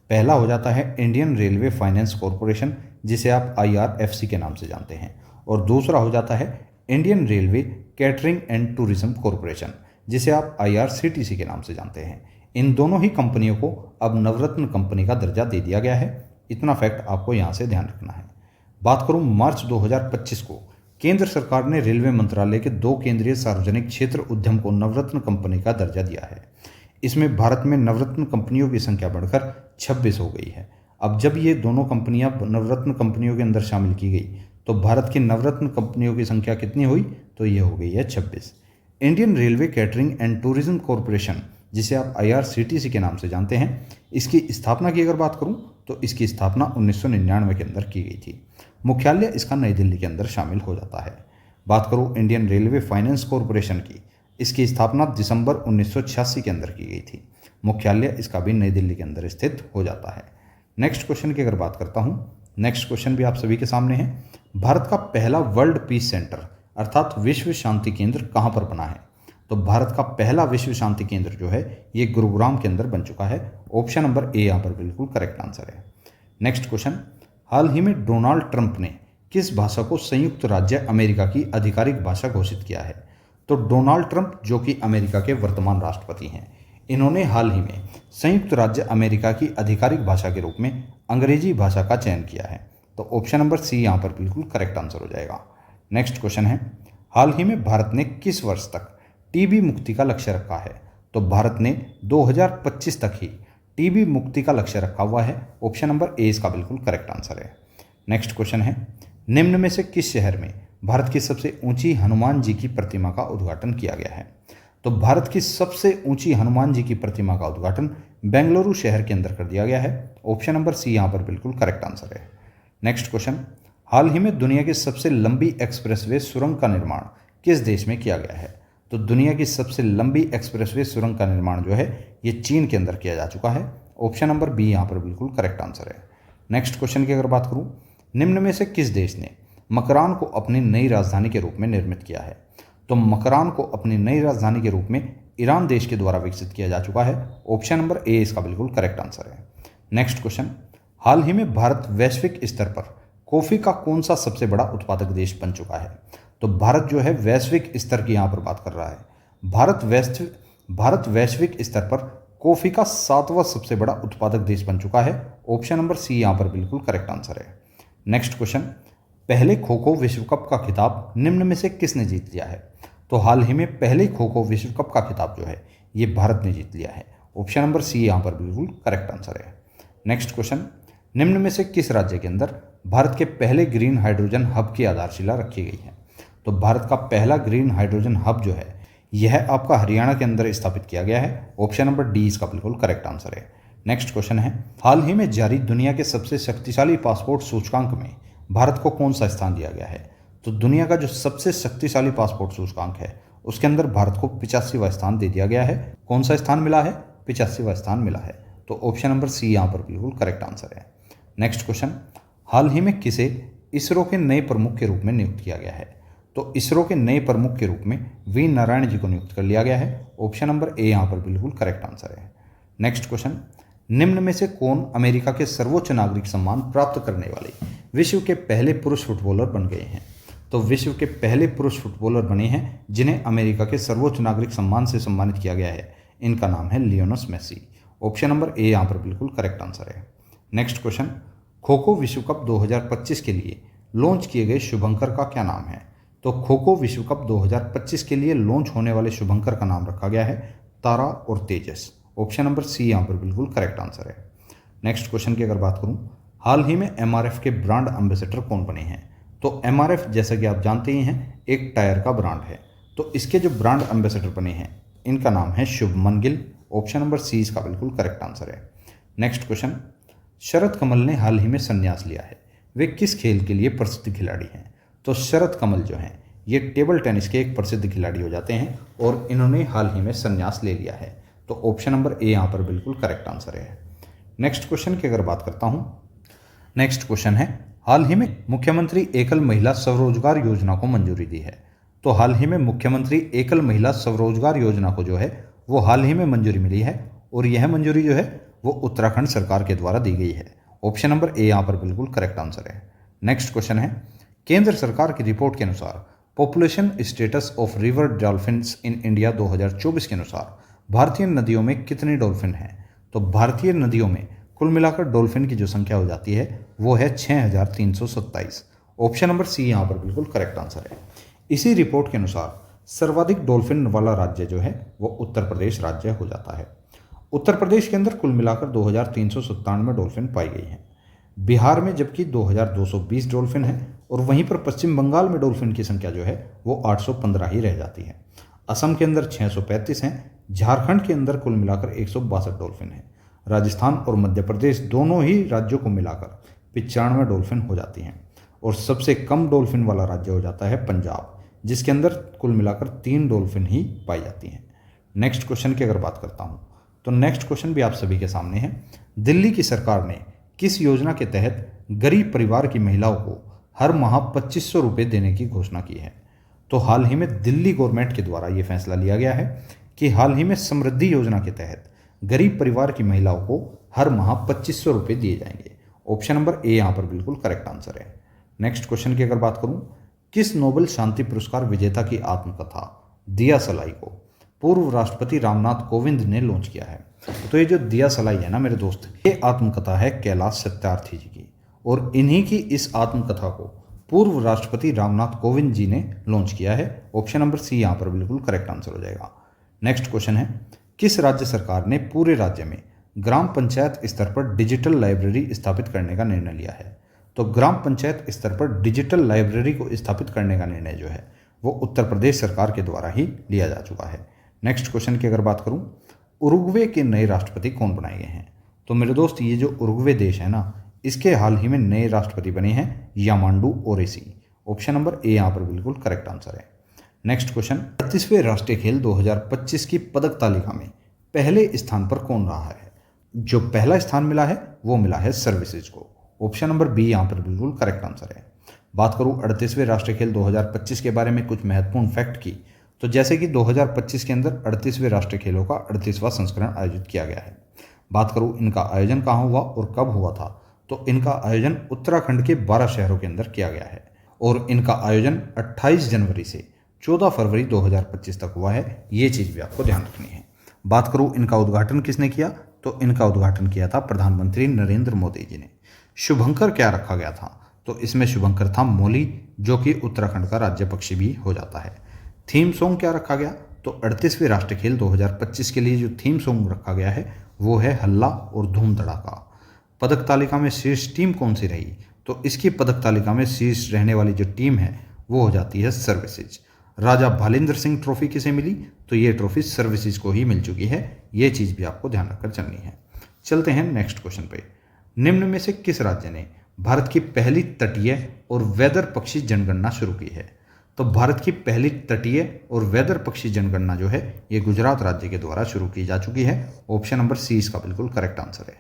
पहला हो जाता है इंडियन रेलवे फाइनेंस कॉरपोरेशन, जिसे आप IRFC के नाम से जानते हैं, और दूसरा हो जाता है Indian railway catering and tourism corporation, जिसे आप IRCTC के नाम से जानते हैं। इन दोनों ही कंपनियों को अब नवरत्न कंपनी का दर्जा दे दिया गया है। इतना फैक्ट आपको यहाँ से ध्यान रखना है। बात करूँ मार्च 2025 को केंद्र सरकार ने रेलवे मंत्रालय के 2 केंद्रीय सार्वजनिक क्षेत्र उद्यम को नवरत्न कंपनी का दर्जा दिया है। इसमें भारत में नवरत्न कंपनियों की संख्या बढ़कर 26 हो गई है। अब जब ये दोनों कंपनियां नवरत्न कंपनियों के अंदर शामिल की गई तो भारत की नवरत्न कंपनियों की संख्या कितनी हुई? तो ये हो गई है 26। Indian railway catering and tourism corporation, जिसे आप IRCTC के नाम से जानते हैं, इसकी स्थापना की अगर बात करूं तो इसकी स्थापना 1999 के अंदर की गई थी। मुख्यालय इसका नई दिल्ली के अंदर शामिल हो जाता है। बात करूं इंडियन रेलवे फाइनेंस कॉरपोरेशन की, इसकी स्थापना दिसंबर 1986 के अंदर की गई थी। मुख्यालय इसका भी नई दिल्ली के अंदर स्थित हो जाता है। नेक्स्ट क्वेश्चन की अगर बात करता हूं, नेक्स्ट क्वेश्चन भी आप सभी के सामने है। भारत का पहला वर्ल्ड पीस सेंटर अर्थात विश्व शांति केंद्र कहां पर बना है? तो भारत का पहला विश्व शांति केंद्र जो है ये गुरुग्राम के अंदर बन चुका है। ऑप्शन नंबर ए यहाँ पर बिल्कुल करेक्ट आंसर है। नेक्स्ट क्वेश्चन, हाल ही में डोनाल्ड ट्रंप ने किस भाषा को संयुक्त राज्य अमेरिका की आधिकारिक भाषा घोषित किया है? तो डोनाल्ड ट्रंप, जो कि अमेरिका के वर्तमान राष्ट्रपति हैं, इन्होंने हाल ही में संयुक्त राज्य अमेरिका की आधिकारिक भाषा के रूप में अंग्रेजी भाषा का चयन किया है। तो ऑप्शन नंबर सी यहाँ पर बिल्कुल करेक्ट आंसर हो जाएगा। नेक्स्ट क्वेश्चन है, हाल ही में भारत ने किस वर्ष तक टीबी मुक्ति का लक्ष्य रखा है? तो भारत ने 2025 तक ही टीबी मुक्ति का लक्ष्य रखा हुआ है। ऑप्शन नंबर ए इसका बिल्कुल करेक्ट आंसर है। नेक्स्ट क्वेश्चन है, निम्न में से किस शहर में भारत की सबसे ऊंची हनुमान जी की प्रतिमा का उद्घाटन किया गया है? तो भारत की सबसे ऊंची हनुमान जी की प्रतिमा का उद्घाटन बेंगलुरु शहर के अंदर कर दिया गया है। ऑप्शन नंबर सी यहाँ पर बिल्कुल करेक्ट आंसर है। नेक्स्ट क्वेश्चन, हाल ही में दुनिया की सबसे लंबी एक्सप्रेसवे सुरंग का निर्माण किस देश में किया गया है? तो दुनिया की सबसे लंबी एक्सप्रेसवे सुरंग का निर्माण जो है ये चीन के अंदर किया जा चुका है। ऑप्शन नंबर बी यहाँ पर बिल्कुल करेक्ट आंसर है। नेक्स्ट क्वेश्चन की अगर बात करूँ, निम्न में से किस देश ने मकरान को अपनी नई राजधानी के रूप में निर्मित किया है? तो मकरान को अपनी नई राजधानी के रूप में ईरान देश के द्वारा विकसित किया जा चुका है। ऑप्शन नंबर ए इसका बिल्कुल करेक्ट आंसर है। नेक्स्ट क्वेश्चन, हाल ही में भारत वैश्विक स्तर पर कॉफ़ी का कौन सा सबसे बड़ा उत्पादक देश बन चुका है? तो भारत जो है वैश्विक स्तर की यहाँ पर बात कर रहा है। भारत वैश्विक स्तर पर कॉफ़ी का 7वां सबसे बड़ा उत्पादक देश बन चुका है। ऑप्शन नंबर सी यहाँ पर बिल्कुल करेक्ट आंसर है। नेक्स्ट क्वेश्चन, पहले खो खो विश्व कप का खिताब निम्न में से किसने जीत लिया है? तो हाल ही में पहले खो खो विश्व कप का खिताब जो है ये भारत ने जीत लिया है। ऑप्शन नंबर सी यहाँ पर बिल्कुल करेक्ट आंसर है। नेक्स्ट क्वेश्चन, निम्न में से किस राज्य के अंदर भारत के पहले ग्रीन हाइड्रोजन हब की आधारशिला रखी गई है? तो भारत का पहला ग्रीन हाइड्रोजन हब जो है यह आपका हरियाणा के अंदर स्थापित किया गया है। ऑप्शन नंबर डी इसका बिल्कुल करेक्ट आंसर है। नेक्स्ट क्वेश्चन है, हाल ही में जारी दुनिया के सबसे शक्तिशाली पासपोर्ट सूचकांक में भारत को कौन सा स्थान दिया गया है? तो दुनिया का जो सबसे शक्तिशाली पासपोर्ट सूचकांक है उसके अंदर भारत को 85वां स्थान दे दिया गया है। कौन सा स्थान मिला है? 85वां स्थान मिला है। तो ऑप्शन नंबर सी यहाँ पर बिल्कुल करेक्ट आंसर है। नेक्स्ट क्वेश्चन, हाल ही में किसे इसरो के नए प्रमुख के रूप में नियुक्त किया गया है? तो इसरो के नए प्रमुख के रूप में वी नारायण जी को नियुक्त कर लिया गया है। ऑप्शन नंबर ए यहाँ पर बिल्कुल करेक्ट आंसर है। नेक्स्ट क्वेश्चन, निम्न में से कौन अमेरिका के सर्वोच्च नागरिक सम्मान प्राप्त करने वाले विश्व के पहले पुरुष फुटबॉलर बन गए हैं? तो विश्व के पहले पुरुष फुटबॉलर बने हैं जिन्हें अमेरिका के सर्वोच्च नागरिक सम्मान से सम्मानित किया गया है। इनका नाम है Lionel Messi. Option number A यहाँ पर बिल्कुल करेक्ट आंसर है। नेक्स्ट क्वेश्चन, खो खो विश्व कप 2025 के लिए लॉन्च किए गए शुभंकर का क्या नाम है? तो खो खो विश्व कप 2025 के लिए लॉन्च होने वाले शुभंकर का नाम रखा गया है तारा और तेजस। ऑप्शन नंबर सी यहाँ पर बिल्कुल करेक्ट आंसर है। नेक्स्ट क्वेश्चन की अगर बात करूँ, हाल ही में MRF के ब्रांड एम्बेसडर कौन बने हैं? तो MRF जैसा कि आप जानते ही हैं एक टायर का ब्रांड है। तो इसके जो ब्रांड एम्बेसडर बने हैं इनका नाम है Shubman Gill. Option number C इसका बिल्कुल करेक्ट आंसर है। नेक्स्ट क्वेश्चन, शरद कमल ने हाल ही में संन्यास लिया है, वे किस खेल के लिए प्रसिद्ध खिलाड़ी हैं? तो शरद कमल जो हैं ये टेबल टेनिस के एक प्रसिद्ध खिलाड़ी हो जाते हैं और इन्होंने हाल ही में संन्यास ले लिया है। तो ऑप्शन नंबर ए यहाँ पर बिल्कुल करेक्ट आंसर है। नेक्स्ट क्वेश्चन की अगर बात करता हूँ, नेक्स्ट क्वेश्चन है, हाल ही में मुख्यमंत्री एकल महिला स्वरोजगार योजना को मंजूरी दी है। तो हाल ही में मुख्यमंत्री एकल महिला स्वरोजगार योजना को जो है वो हाल ही में मंजूरी मिली है और यह मंजूरी जो है वो उत्तराखंड सरकार के द्वारा दी गई है। ऑप्शन नंबर ए यहाँ पर बिल्कुल करेक्ट आंसर है। नेक्स्ट क्वेश्चन है, केंद्र सरकार की रिपोर्ट के अनुसार population status of river dolphins in India 2024 के अनुसार भारतीय नदियों में कितने डॉल्फिन हैं? तो भारतीय नदियों में कुल मिलाकर डॉल्फिन की जो संख्या हो जाती है वो है 6327। ऑप्शन नंबर सी यहाँ पर बिल्कुल करेक्ट आंसर है। इसी रिपोर्ट के अनुसार सर्वाधिक डॉल्फिन वाला राज्य जो है वो उत्तर प्रदेश राज्य हो जाता है। उत्तर प्रदेश के अंदर कुल मिलाकर 2397 डॉल्फिन पाई गई हैं। बिहार में जबकि 2220 डॉल्फिन है और वहीं पर पश्चिम बंगाल में डॉल्फिन की संख्या जो है वो 815 ही रह जाती है। असम के अंदर 635 हैं, झारखंड के अंदर कुल मिलाकर 162 डॉल्फिन हैं। राजस्थान और मध्य प्रदेश दोनों ही राज्यों को मिलाकर 95 डॉल्फिन हो जाती हैं और सबसे कम डॉल्फिन वाला राज्य हो जाता है पंजाब, जिसके अंदर कुल मिलाकर 3 डॉल्फिन ही पाई जाती हैं। नेक्स्ट क्वेश्चन की अगर बात करता हूँ तो नेक्स्ट क्वेश्चन भी आप सभी के सामने है। दिल्ली की सरकार ने किस योजना के तहत गरीब परिवार की महिलाओं को हर माह 2500 रुपये देने की घोषणा की है? तो हाल ही में दिल्ली गवर्नमेंट के द्वारा ये फैसला लिया गया है कि हाल ही में समृद्धि योजना के तहत गरीब परिवार की महिलाओं को हर माह 2500 रुपये दिए जाएंगे। ऑप्शन नंबर ए यहाँ पर बिल्कुल करेक्ट आंसर है। नेक्स्ट क्वेश्चन की अगर बात करूँ, किस नोबेल शांति पुरस्कार विजेता की आत्मकथा दिया सलाई को पूर्व राष्ट्रपति रामनाथ कोविंद ने लॉन्च किया है? तो ये जो दिया सलाई है ना मेरे दोस्त, ये आत्मकथा है कैलाश सत्यार्थी जी की और इन्हीं की इस आत्मकथा को पूर्व राष्ट्रपति रामनाथ कोविंद जी ने लॉन्च किया है। ऑप्शन नंबर सी यहाँ पर बिल्कुल करेक्ट आंसर हो जाएगा। नेक्स्ट क्वेश्चन है, किस राज्य सरकार ने पूरे राज्य में ग्राम पंचायत स्तर पर डिजिटल लाइब्रेरी स्थापित करने का निर्णय लिया है? तो ग्राम पंचायत स्तर पर डिजिटल लाइब्रेरी को स्थापित करने का निर्णय जो है वो उत्तर प्रदेश सरकार के द्वारा ही लिया जा चुका है। नेक्स्ट क्वेश्चन की अगर बात करूं, उरुग्वे के नए राष्ट्रपति कौन बनाए गए हैं? तो मेरे दोस्त ये जो उरुग्वे देश है ना, इसके हाल ही में नए राष्ट्रपति बने हैं यामांडू ओरेसी। ऑप्शन नंबर ए यहाँ पर बिल्कुल करेक्ट आंसर है। नेक्स्ट क्वेश्चन, 38वें राष्ट्रीय खेल 2025 की पदक तालिका में पहले स्थान पर कौन रहा है? जो पहला स्थान मिला है वो मिला है सर्विसेज को। ऑप्शन नंबर बी यहाँ पर बिल्कुल करेक्ट आंसर है। बात करूँ 38वें राष्ट्रीय खेल 2025 के बारे में कुछ महत्वपूर्ण फैक्ट की, तो जैसे कि 2025 के अंदर 38वें राष्ट्रीय खेलों का 38वां संस्करण आयोजित किया गया है। बात करूँ इनका आयोजन कहाँ हुआ और कब हुआ था, तो इनका आयोजन उत्तराखंड के 12 शहरों के अंदर किया गया है और इनका आयोजन 28 जनवरी से 14 फरवरी 2025 तक हुआ है। ये चीज़ भी आपको ध्यान रखनी है। बात करूँ इनका उद्घाटन किसने किया, तो इनका उद्घाटन किया था प्रधानमंत्री नरेंद्र मोदी जी ने। शुभंकर क्या रखा गया था, तो इसमें शुभंकर था मौली, जो कि उत्तराखंड का राज्य पक्षी भी हो जाता है। थीम सॉन्ग क्या रखा गया, तो 38वें राष्ट्रीय खेल 2025 के लिए जो थीम सॉन्ग रखा गया है वो है हल्ला और धूम धड़ाका। पदक तालिका में शीर्ष टीम कौन सी रही, तो इसकी पदक तालिका में शीर्ष रहने वाली जो टीम है वो हो जाती है सर्विसेज। राजा भालिंद्र सिंह ट्रॉफी किसे मिली, तो ये ट्रॉफी सर्विसेज को ही मिल चुकी है। ये चीज़ भी आपको ध्यान रखकर चलनी है। चलते हैं नेक्स्ट क्वेश्चन पे। निम्न में से किस राज्य ने भारत की पहली तटीय और वेदर पक्षी जनगणना शुरू की है? तो भारत की पहली तटीय और वेदर पक्षी जनगणना जो है ये गुजरात राज्य के द्वारा शुरू की जा चुकी है। ऑप्शन नंबर सी इसका बिल्कुल करेक्ट आंसर है।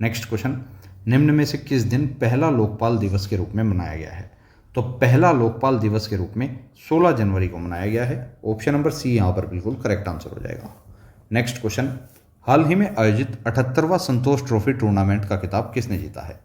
नेक्स्ट क्वेश्चन, निम्न में से किस दिन पहला लोकपाल दिवस के रूप में मनाया गया है? तो पहला लोकपाल दिवस के रूप में 16 जनवरी को मनाया गया है। ऑप्शन नंबर सी यहाँ पर बिल्कुल करेक्ट आंसर हो जाएगा। नेक्स्ट क्वेश्चन, हाल ही में आयोजित 78वां संतोष ट्रॉफी टूर्नामेंट का खिताब किसने जीता है?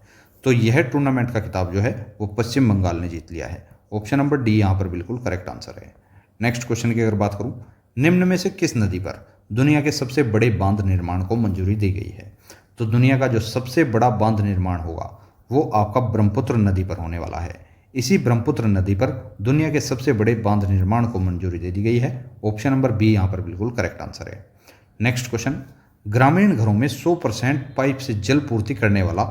तो यह टूर्नामेंट का खिताब जो है वो पश्चिम बंगाल ने जीत लिया है। ऑप्शन नंबर डी यहाँ पर बिल्कुल करेक्ट आंसर है। नेक्स्ट क्वेश्चन की अगर बात करूँ, निम्न में से किस नदी पर दुनिया के सबसे बड़े बांध निर्माण को मंजूरी दी गई है? तो दुनिया का जो सबसे बड़ा बांध निर्माण होगा वो आपका ब्रह्मपुत्र नदी पर होने वाला है। इसी ब्रह्मपुत्र नदी पर दुनिया के सबसे बड़े बांध निर्माण को मंजूरी दे दी गई है। ऑप्शन नंबर बी यहाँ पर बिल्कुल करेक्ट आंसर है। नेक्स्ट क्वेश्चन, ग्रामीण घरों में 100% पाइप से जल पूर्ति करने वाला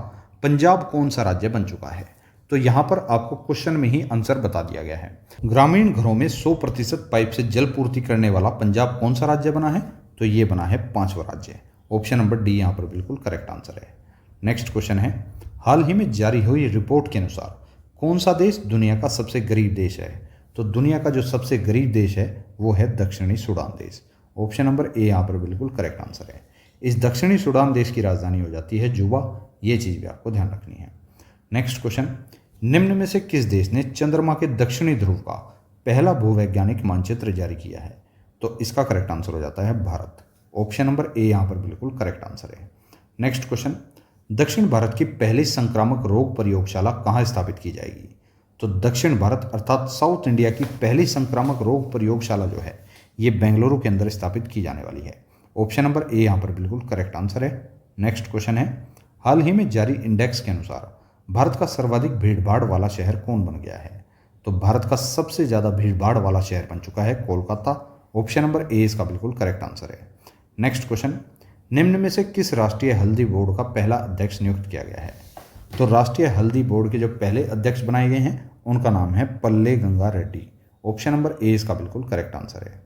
पंजाब कौन सा राज्य बन चुका है? तो यहाँ पर आपको क्वेश्चन में ही आंसर बता दिया गया है। ग्रामीण घरों में 100% पाइप से जल पूर्ति करने वाला पंजाब कौन सा राज्य बना है? तो ये बना है 5वां राज्य। ऑप्शन नंबर डी यहाँ पर बिल्कुल करेक्ट आंसर है। नेक्स्ट क्वेश्चन है, हाल ही में जारी हुई रिपोर्ट के अनुसार कौन सा देश दुनिया का सबसे गरीब देश है? तो दुनिया का जो सबसे गरीब देश है वो है दक्षिणी सूडान देश। ऑप्शन नंबर ए यहाँ पर बिल्कुल करेक्ट आंसर है। इस दक्षिणी सूडान देश की राजधानी हो जाती है जुबा। ये चीज़ भी आपको ध्यान रखनी है। नेक्स्ट क्वेश्चन, निम्न में से किस देश ने चंद्रमा के दक्षिणी ध्रुव का पहला भूवैज्ञानिक मानचित्र जारी किया है? तो इसका करेक्ट आंसर हो जाता है भारत। ऑप्शन नंबर ए यहाँ पर बिल्कुल करेक्ट आंसर है। नेक्स्ट क्वेश्चन, दक्षिण भारत की पहली संक्रामक रोग प्रयोगशाला कहाँ स्थापित की जाएगी? तो दक्षिण भारत अर्थात साउथ इंडिया की पहली संक्रामक रोग प्रयोगशाला जो है ये बेंगलुरु के अंदर स्थापित की जाने वाली है। ऑप्शन नंबर ए यहाँ पर बिल्कुल करेक्ट आंसर है। नेक्स्ट क्वेश्चन है, हाल ही में जारी इंडेक्स के अनुसार भारत का सर्वाधिक भीड़भाड़ वाला शहर कौन बन गया है? तो भारत का सबसे ज़्यादा भीड़भाड़ वाला शहर बन चुका है कोलकाता। ऑप्शन नंबर ए इसका बिल्कुल करेक्ट आंसर है। नेक्स्ट क्वेश्चन, निम्न में से किस राष्ट्रीय हल्दी बोर्ड का पहला अध्यक्ष नियुक्त किया गया है? तो राष्ट्रीय हल्दी बोर्ड के जो पहले अध्यक्ष बनाए गए हैं उनका नाम है Palle Ganga Reddy. Option number A इसका बिल्कुल करेक्ट आंसर है।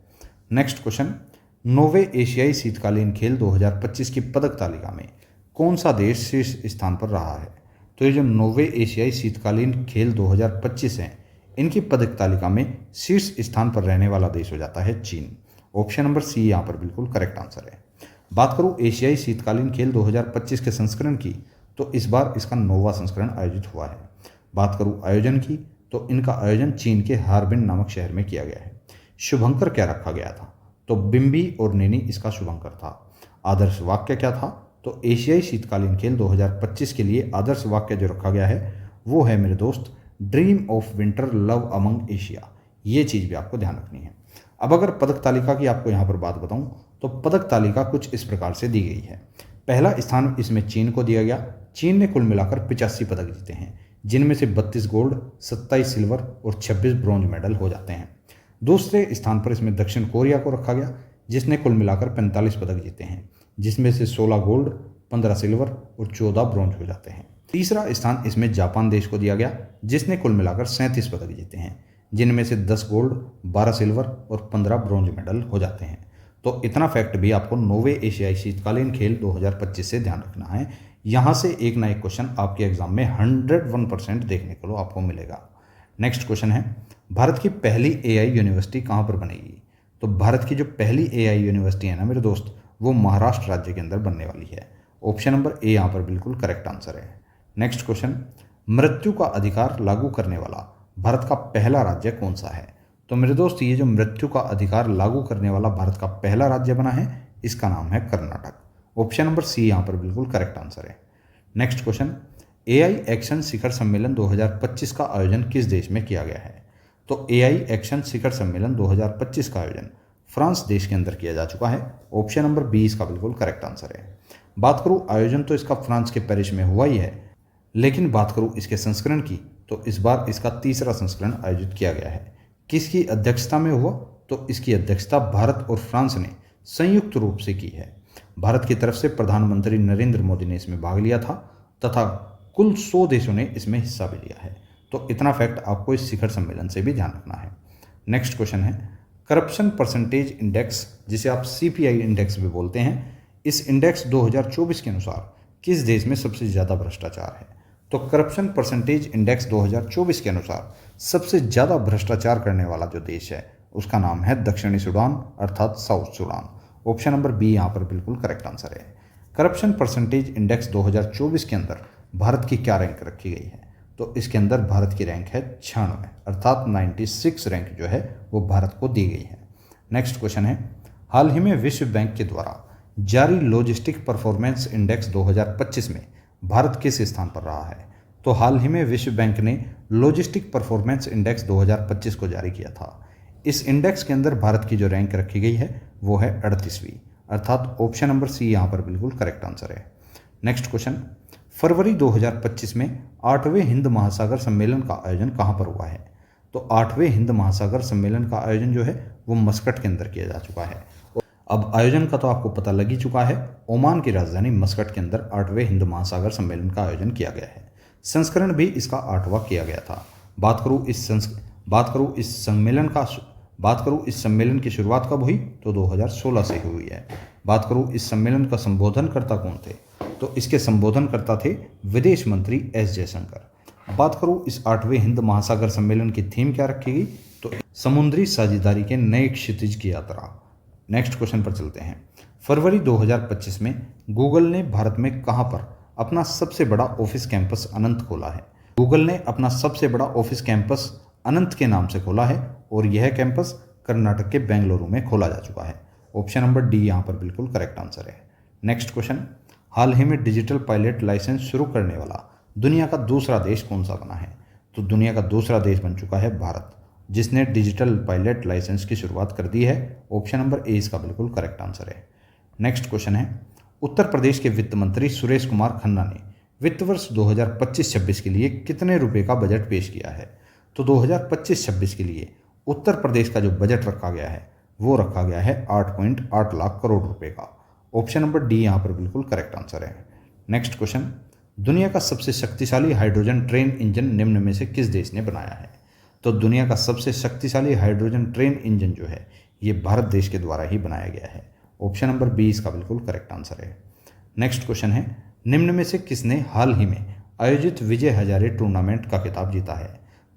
नेक्स्ट क्वेश्चन, नौवे एशियाई शीतकालीन खेल 2025 की पदक तालिका में कौन सा देश शीर्ष स्थान पर रहा है? तो ये जो नौवे एशियाई शीतकालीन खेल 2025 हैं इनकी पदक तालिका में शीर्ष स्थान पर रहने वाला देश हो जाता है चीन। ऑप्शन नंबर सी यहाँ पर बिल्कुल करेक्ट आंसर है। बात करूँ एशियाई शीतकालीन खेल 2025 के संस्करण की, तो इस बार इसका 9वां संस्करण आयोजित हुआ है। बात करूँ आयोजन की, तो इनका आयोजन चीन के हार्बिन नामक शहर में किया गया है। शुभंकर क्या रखा गया था? तो बिम्बी और नैनी इसका शुभंकर था। आदर्श वाक्य क्या था? तो एशियाई शीतकालीन खेल 2025 के लिए आदर्श वाक्य जो रखा गया है वो है मेरे दोस्त, dream of winter love among Asia. ये चीज़ भी आपको ध्यान रखनी है। अब अगर पदक तालिका की आपको यहाँ पर बात बताऊँ तो पदक तालिका कुछ इस प्रकार से दी गई है। पहला स्थान इसमें चीन को दिया गया। चीन ने कुल मिलाकर 85 पदक जीते हैं, जिनमें से 32 गोल्ड, 27 सिल्वर और 26 ब्रॉन्ज मेडल हो जाते हैं। दूसरे स्थान पर इसमें दक्षिण कोरिया को रखा गया, जिसने कुल मिलाकर 45 पदक जीते हैं, जिसमें से 16 गोल्ड, 15 सिल्वर और 14 ब्रॉन्ज हो जाते हैं। तीसरा स्थान इसमें जापान देश को दिया गया, जिसने कुल मिलाकर 37 पदक जीते हैं, जिनमें से 10 गोल्ड, 12 सिल्वर और 15 ब्रॉन्ज मेडल हो जाते हैं। तो इतना फैक्ट भी आपको नौवे एशियाई शीतकालीन खेल 2025 से ध्यान रखना है। यहाँ से एक ना एक क्वेश्चन आपके एग्जाम में 101% देखने को आपको मिलेगा। नेक्स्ट क्वेश्चन है, भारत की पहली एआई यूनिवर्सिटी कहाँ पर बनेगी? तो भारत की जो पहली एआई यूनिवर्सिटी है ना मेरे दोस्त, वो महाराष्ट्र राज्य के अंदर बनने वाली है। ऑप्शन नंबर ए यहाँ पर बिल्कुल करेक्ट आंसर है। नेक्स्ट क्वेश्चन, मृत्यु का अधिकार लागू करने वाला भारत का पहला राज्य कौन सा है? तो मेरे दोस्त ये जो मृत्यु का अधिकार लागू करने वाला भारत का पहला राज्य बना है इसका नाम है कर्नाटक। ऑप्शन नंबर सी यहाँ पर बिल्कुल करेक्ट आंसर है। नेक्स्ट क्वेश्चन, एआई एक्शन शिखर सम्मेलन 2025 का आयोजन किस देश में किया गया है? तो एआई एक्शन शिखर सम्मेलन 2025 का आयोजन फ्रांस देश के अंदर किया जा चुका है। ऑप्शन नंबर बी इसका बिल्कुल करेक्ट आंसर है। बात करूँ आयोजन तो इसका फ्रांस के पेरिस में हुआ ही है, लेकिन बात करूँ इसके संस्करण की, तो इस बार इसका तीसरा संस्करण आयोजित किया गया है। किसकी अध्यक्षता में हुआ? तो इसकी अध्यक्षता भारत और फ्रांस ने संयुक्त रूप से की है। भारत की तरफ से प्रधानमंत्री नरेंद्र मोदी ने इसमें भाग लिया था तथा कुल 100 देशों ने इसमें हिस्सा भी लिया है। तो इतना फैक्ट आपको इस शिखर सम्मेलन से भी ध्यान रखना है। नेक्स्ट क्वेश्चन है, करप्शन परसेंटेज इंडेक्स, जिसे आप सीपीआई इंडेक्स भी बोलते हैं, इस इंडेक्स 2024 के अनुसार किस देश में सबसे ज़्यादा भ्रष्टाचार है? तो करप्शन परसेंटेज इंडेक्स 2024 के अनुसार सबसे ज़्यादा भ्रष्टाचार करने वाला जो देश है उसका नाम है दक्षिणी सूडान अर्थात South Sudan. Option number B यहाँ पर बिल्कुल करेक्ट आंसर है। करप्शन परसेंटेज इंडेक्स 2024 के अंदर भारत की क्या रैंक रखी गई है? तो इसके अंदर भारत की रैंक है 96 अर्थात 96 रैंक जो है वो भारत को दी गई है। नेक्स्ट क्वेश्चन है, हाल ही में विश्व बैंक के द्वारा जारी लॉजिस्टिक परफॉर्मेंस इंडेक्स 2025 में भारत किस स्थान पर रहा है? तो हाल ही में विश्व बैंक ने लॉजिस्टिक परफॉर्मेंस इंडेक्स 2025 को जारी किया था। इस इंडेक्स के अंदर भारत की जो रैंक रखी गई है वो है 38वीं अर्थात ऑप्शन नंबर सी यहाँ पर बिल्कुल करेक्ट आंसर है। नेक्स्ट क्वेश्चन, फरवरी 2025 में 8वें हिंद महासागर सम्मेलन का आयोजन कहाँ पर हुआ है? तो 8वें हिंद महासागर सम्मेलन का आयोजन जो है वो मस्कट के अंदर किया जा चुका है। अब आयोजन का तो आपको पता लग ही चुका है, ओमान की राजधानी मस्कट के अंदर 8वें हिंद महासागर सम्मेलन का आयोजन किया गया है। संस्करण भी इसका 8वां किया गया था। बात करूँ इस सम्मेलन की शुरुआत कब हुई, तो 2016 से हुई है। बात करूँ इस सम्मेलन का संबोधनकर्ता कौन थे, तो इसके संबोधनकर्ता थे विदेश मंत्री एस जयशंकर। बात करूँ इस 8वें हिंद महासागर सम्मेलन की थीम क्या रखी गई, तो समुद्री साझेदारी के नए क्षितिज की यात्रा। नेक्स्ट क्वेश्चन पर चलते हैं। फरवरी 2025 में गूगल ने भारत में कहां पर अपना सबसे बड़ा ऑफिस कैंपस अनंत खोला है। गूगल ने अपना सबसे बड़ा ऑफिस कैंपस अनंत के नाम से खोला है और यह कैंपस कर्नाटक के बेंगलुरु में खोला जा चुका है। ऑप्शन नंबर डी यहाँ पर बिल्कुल करेक्ट आंसर है। नेक्स्ट क्वेश्चन, हाल ही में डिजिटल पायलट लाइसेंस शुरू करने वाला दुनिया का दूसरा देश कौन सा बना है, तो दुनिया का दूसरा देश बन चुका है भारत, जिसने डिजिटल पायलट लाइसेंस की शुरुआत कर दी है। ऑप्शन नंबर ए इसका बिल्कुल करेक्ट आंसर है। नेक्स्ट क्वेश्चन है, उत्तर प्रदेश के वित्त मंत्री सुरेश कुमार खन्ना ने वित्त वर्ष 2025-26 के लिए कितने रुपए का बजट पेश किया है, तो 2025-26 के लिए उत्तर प्रदेश का जो बजट रखा गया है वो रखा गया है 8.8 लाख करोड़ रुपए का। ऑप्शन नंबर डी यहाँ पर बिल्कुल करेक्ट आंसर है। नेक्स्ट क्वेश्चन, दुनिया का सबसे शक्तिशाली हाइड्रोजन ट्रेन इंजन निम्न में से किस देश ने बनाया है, तो दुनिया का सबसे शक्तिशाली हाइड्रोजन ट्रेन इंजन जो है ये भारत देश के द्वारा ही बनाया गया है। ऑप्शन नंबर बी इसका बिल्कुल करेक्ट आंसर है। नेक्स्ट क्वेश्चन है, निम्न में से किसने हाल ही में आयोजित विजय हजारे टूर्नामेंट का खिताब जीता है,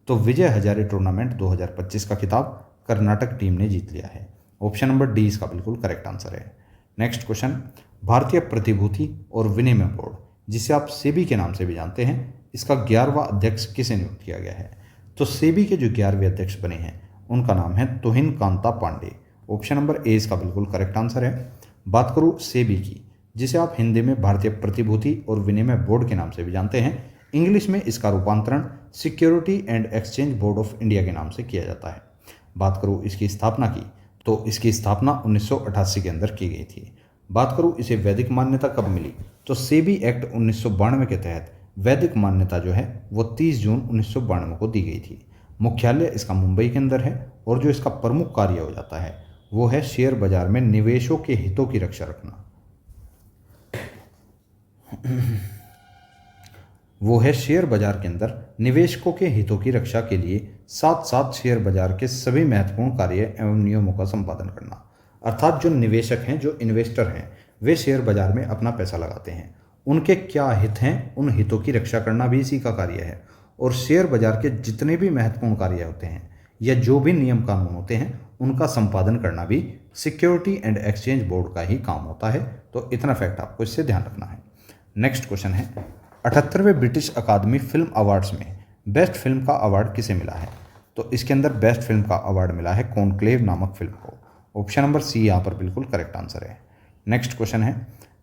तो विजय हजारे टूर्नामेंट 2025 का खिताब कर्नाटक टीम ने जीत लिया है। ऑप्शन नंबर डी इसका बिल्कुल करेक्ट आंसर है। नेक्स्ट क्वेश्चन, भारतीय प्रतिभूति और विनिमय बोर्ड, जिसे आप सेबी के नाम से भी जानते हैं, इसका 11वां अध्यक्ष किसे नियुक्त किया गया है, तो सेबी के जो 11वें अध्यक्ष बने हैं उनका नाम है Tuhin Kanta Pandey. Option number A इसका बिल्कुल करेक्ट आंसर है। बात करूँ सेबी की, जिसे आप हिंदी में भारतीय प्रतिभूति और विनिमय बोर्ड के नाम से भी जानते हैं, इंग्लिश में इसका रूपांतरण security and exchange board of India के नाम से किया जाता है। बात करूँ इसकी स्थापना की, तो इसकी स्थापना 1988 के अंदर की गई थी। बात करूँ इसे वैदिक मान्यता कब मिली, तो सेबी एक्ट 1992 के तहत वैदिक मान्यता जो है वो 30 जून 1992 को दी गई थी। मुख्यालय इसका मुंबई के अंदर है और जो इसका प्रमुख कार्य हो जाता है वो है शेयर बाजार में निवेशों के हितों की रक्षा रखना। वो है शेयर बाजार के अंदर निवेशकों के हितों की रक्षा के लिए साथ साथ शेयर बाजार के सभी महत्वपूर्ण कार्य एवं नियमों का संपादन करना। अर्थात जो निवेशक हैं, जो इन्वेस्टर हैं, वे शेयर बाजार में अपना पैसा लगाते हैं, उनके क्या हित हैं, उन हितों की रक्षा करना भी इसी का कार्य है। और शेयर बाजार के जितने भी महत्वपूर्ण कार्य होते हैं या जो भी नियम कानून होते हैं उनका संपादन करना भी सिक्योरिटी एंड एक्सचेंज बोर्ड का ही काम होता है। तो इतना फैक्ट आपको इससे ध्यान रखना है। नेक्स्ट क्वेश्चन है, 78वें ब्रिटिश अकादमी फिल्म अवार्ड्स में बेस्ट फिल्म का अवार्ड किसे मिला है, तो इसके अंदर बेस्ट फिल्म का अवार्ड मिला है कॉन्क्लेव नामक फिल्म को। ऑप्शन नंबर सी यहाँ पर बिल्कुल करेक्ट आंसर है। नेक्स्ट क्वेश्चन है,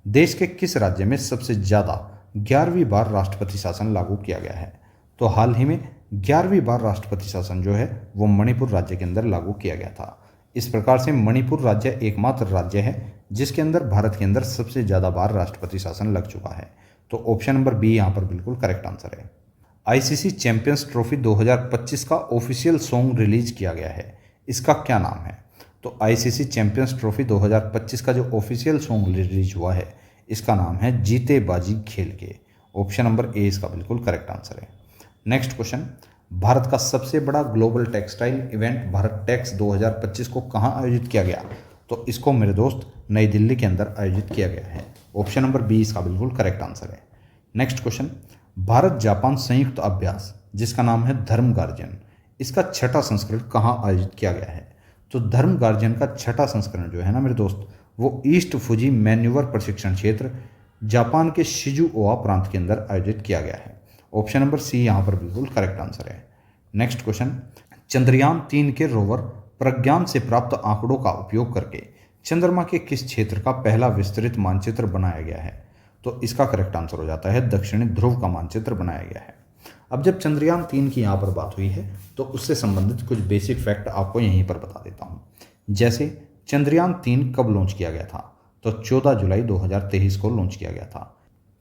देश के किस राज्य में सबसे ज़्यादा 11वीं बार राष्ट्रपति शासन लागू किया गया है, तो हाल ही में 11वीं बार राष्ट्रपति शासन जो है वो मणिपुर राज्य के अंदर लागू किया गया था। इस प्रकार से मणिपुर राज्य एकमात्र राज्य है जिसके अंदर भारत के अंदर सबसे ज़्यादा बार राष्ट्रपति शासन लग चुका है। तो ऑप्शन नंबर बी यहाँ पर बिल्कुल करेक्ट आंसर है। आईसीसी चैंपियंस ट्रॉफी 2025 का ऑफिशियल सॉन्ग रिलीज किया गया है, इसका क्या नाम है, तो आईसीसी चैंपियंस ट्रॉफी 2025 का जो ऑफिशियल सॉन्ग रिलीज हुआ है इसका नाम है जीते बाजी खेल के। ऑप्शन नंबर ए इसका बिल्कुल करेक्ट आंसर है। नेक्स्ट क्वेश्चन, भारत का सबसे बड़ा global textile event Bharat Tex 2025 को कहाँ आयोजित किया गया, तो इसको मेरे दोस्त नई दिल्ली के अंदर आयोजित किया गया है। ऑप्शन नंबर बी इसका बिल्कुल करेक्ट आंसर है। नेक्स्ट क्वेश्चन, भारत जापान संयुक्त अभ्यास जिसका नाम है धर्म गार्जियन, इसका छठा संस्करण कहाँ आयोजित किया गया है, तो धर्म गार्जियन का छठा संस्करण जो है ना मेरे दोस्त वो ईस्ट फुजी मैन्यूवर प्रशिक्षण क्षेत्र जापान के शिजुओआ प्रांत के अंदर आयोजित किया गया है। ऑप्शन नंबर सी यहाँ पर बिल्कुल करेक्ट आंसर है। नेक्स्ट क्वेश्चन, चंद्रयान 3 के रोवर प्रज्ञान से प्राप्त आंकड़ों का उपयोग करके चंद्रमा के किस क्षेत्र का पहला विस्तृत मानचित्र बनाया गया है, तो इसका करेक्ट आंसर हो जाता है दक्षिणी ध्रुव का मानचित्र बनाया गया है। अब जब चंद्रयान 3 की यहाँ पर बात हुई है तो उससे संबंधित कुछ बेसिक फैक्ट आपको यहीं पर बता देता हूँ। जैसे चंद्रयान 3 कब लॉन्च किया गया था, तो 14 जुलाई 2023 को लॉन्च किया गया था।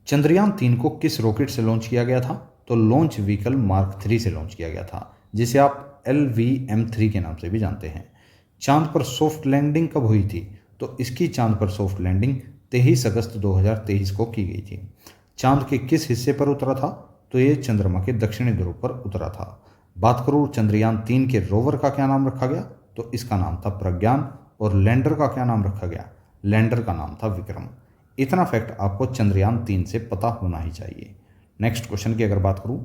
चंद्रयान 3 को किस रॉकेट से लॉन्च किया गया था, तो लॉन्च व्हीकल मार्क 3 से लॉन्च किया गया था, जिसे आप LVM-3 के नाम से भी जानते हैं। चांद पर सॉफ्ट लैंडिंग कब हुई थी, तो इसकी चांद पर सॉफ्ट लैंडिंग 23 अगस्त 2023 को की गई थी। चांद के किस हिस्से पर उतरा था, तो ये चंद्रमा के दक्षिणी ध्रुव पर उतरा था। बात करूँ चंद्रयान 3 के रोवर का क्या नाम रखा गया, तो इसका नाम था प्रज्ञान। और लैंडर का क्या नाम रखा गया, लैंडर का नाम था विक्रम। इतना फैक्ट आपको चंद्रयान 3 से पता होना ही चाहिए। नेक्स्ट क्वेश्चन की अगर बात करूँ,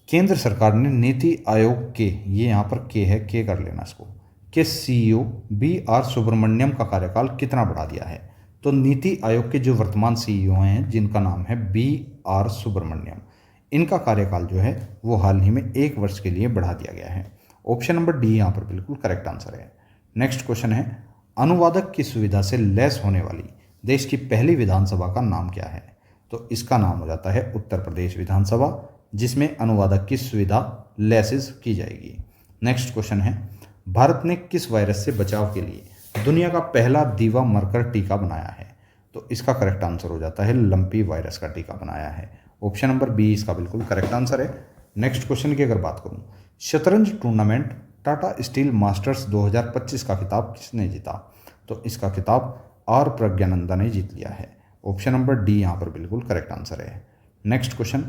केंद्र सरकार ने नीति आयोग के, ये यहाँ पर के है, के कर लेना इसको, के सीईओ BR सुब्रमण्यम का कार्यकाल कितना बढ़ा दिया है। तो नीति आयोग के जो वर्तमान सीईओ हैं जिनका नाम है BR सुब्रमण्यम, इनका कार्यकाल जो है वो हाल ही में 1 वर्ष के लिए बढ़ा दिया गया है। ऑप्शन नंबर डी यहाँ पर बिल्कुल करेक्ट आंसर है। नेक्स्ट क्वेश्चन है, अनुवादक की सुविधा से लैस होने वाली देश की पहली विधानसभा का नाम क्या है। तो इसका नाम हो जाता है उत्तर प्रदेश विधानसभा, जिसमें अनुवादक की सुविधा लैसेस की जाएगी। नेक्स्ट क्वेश्चन है, भारत ने किस वायरस से बचाव के लिए दुनिया का पहला दीवा मरकर टीका बनाया है। तो इसका करेक्ट आंसर हो जाता है लंपी वायरस का टीका बनाया है। ऑप्शन नंबर बी इसका बिल्कुल करेक्ट आंसर है। नेक्स्ट क्वेश्चन की अगर बात करूं, शतरंज टूर्नामेंट टाटा स्टील मास्टर्स 2025 का खिताब किसने जीता। तो इसका खिताब आर प्रज्ञानंदा ने जीत लिया है। ऑप्शन नंबर डी यहाँ पर बिल्कुल करेक्ट आंसर है। Next question,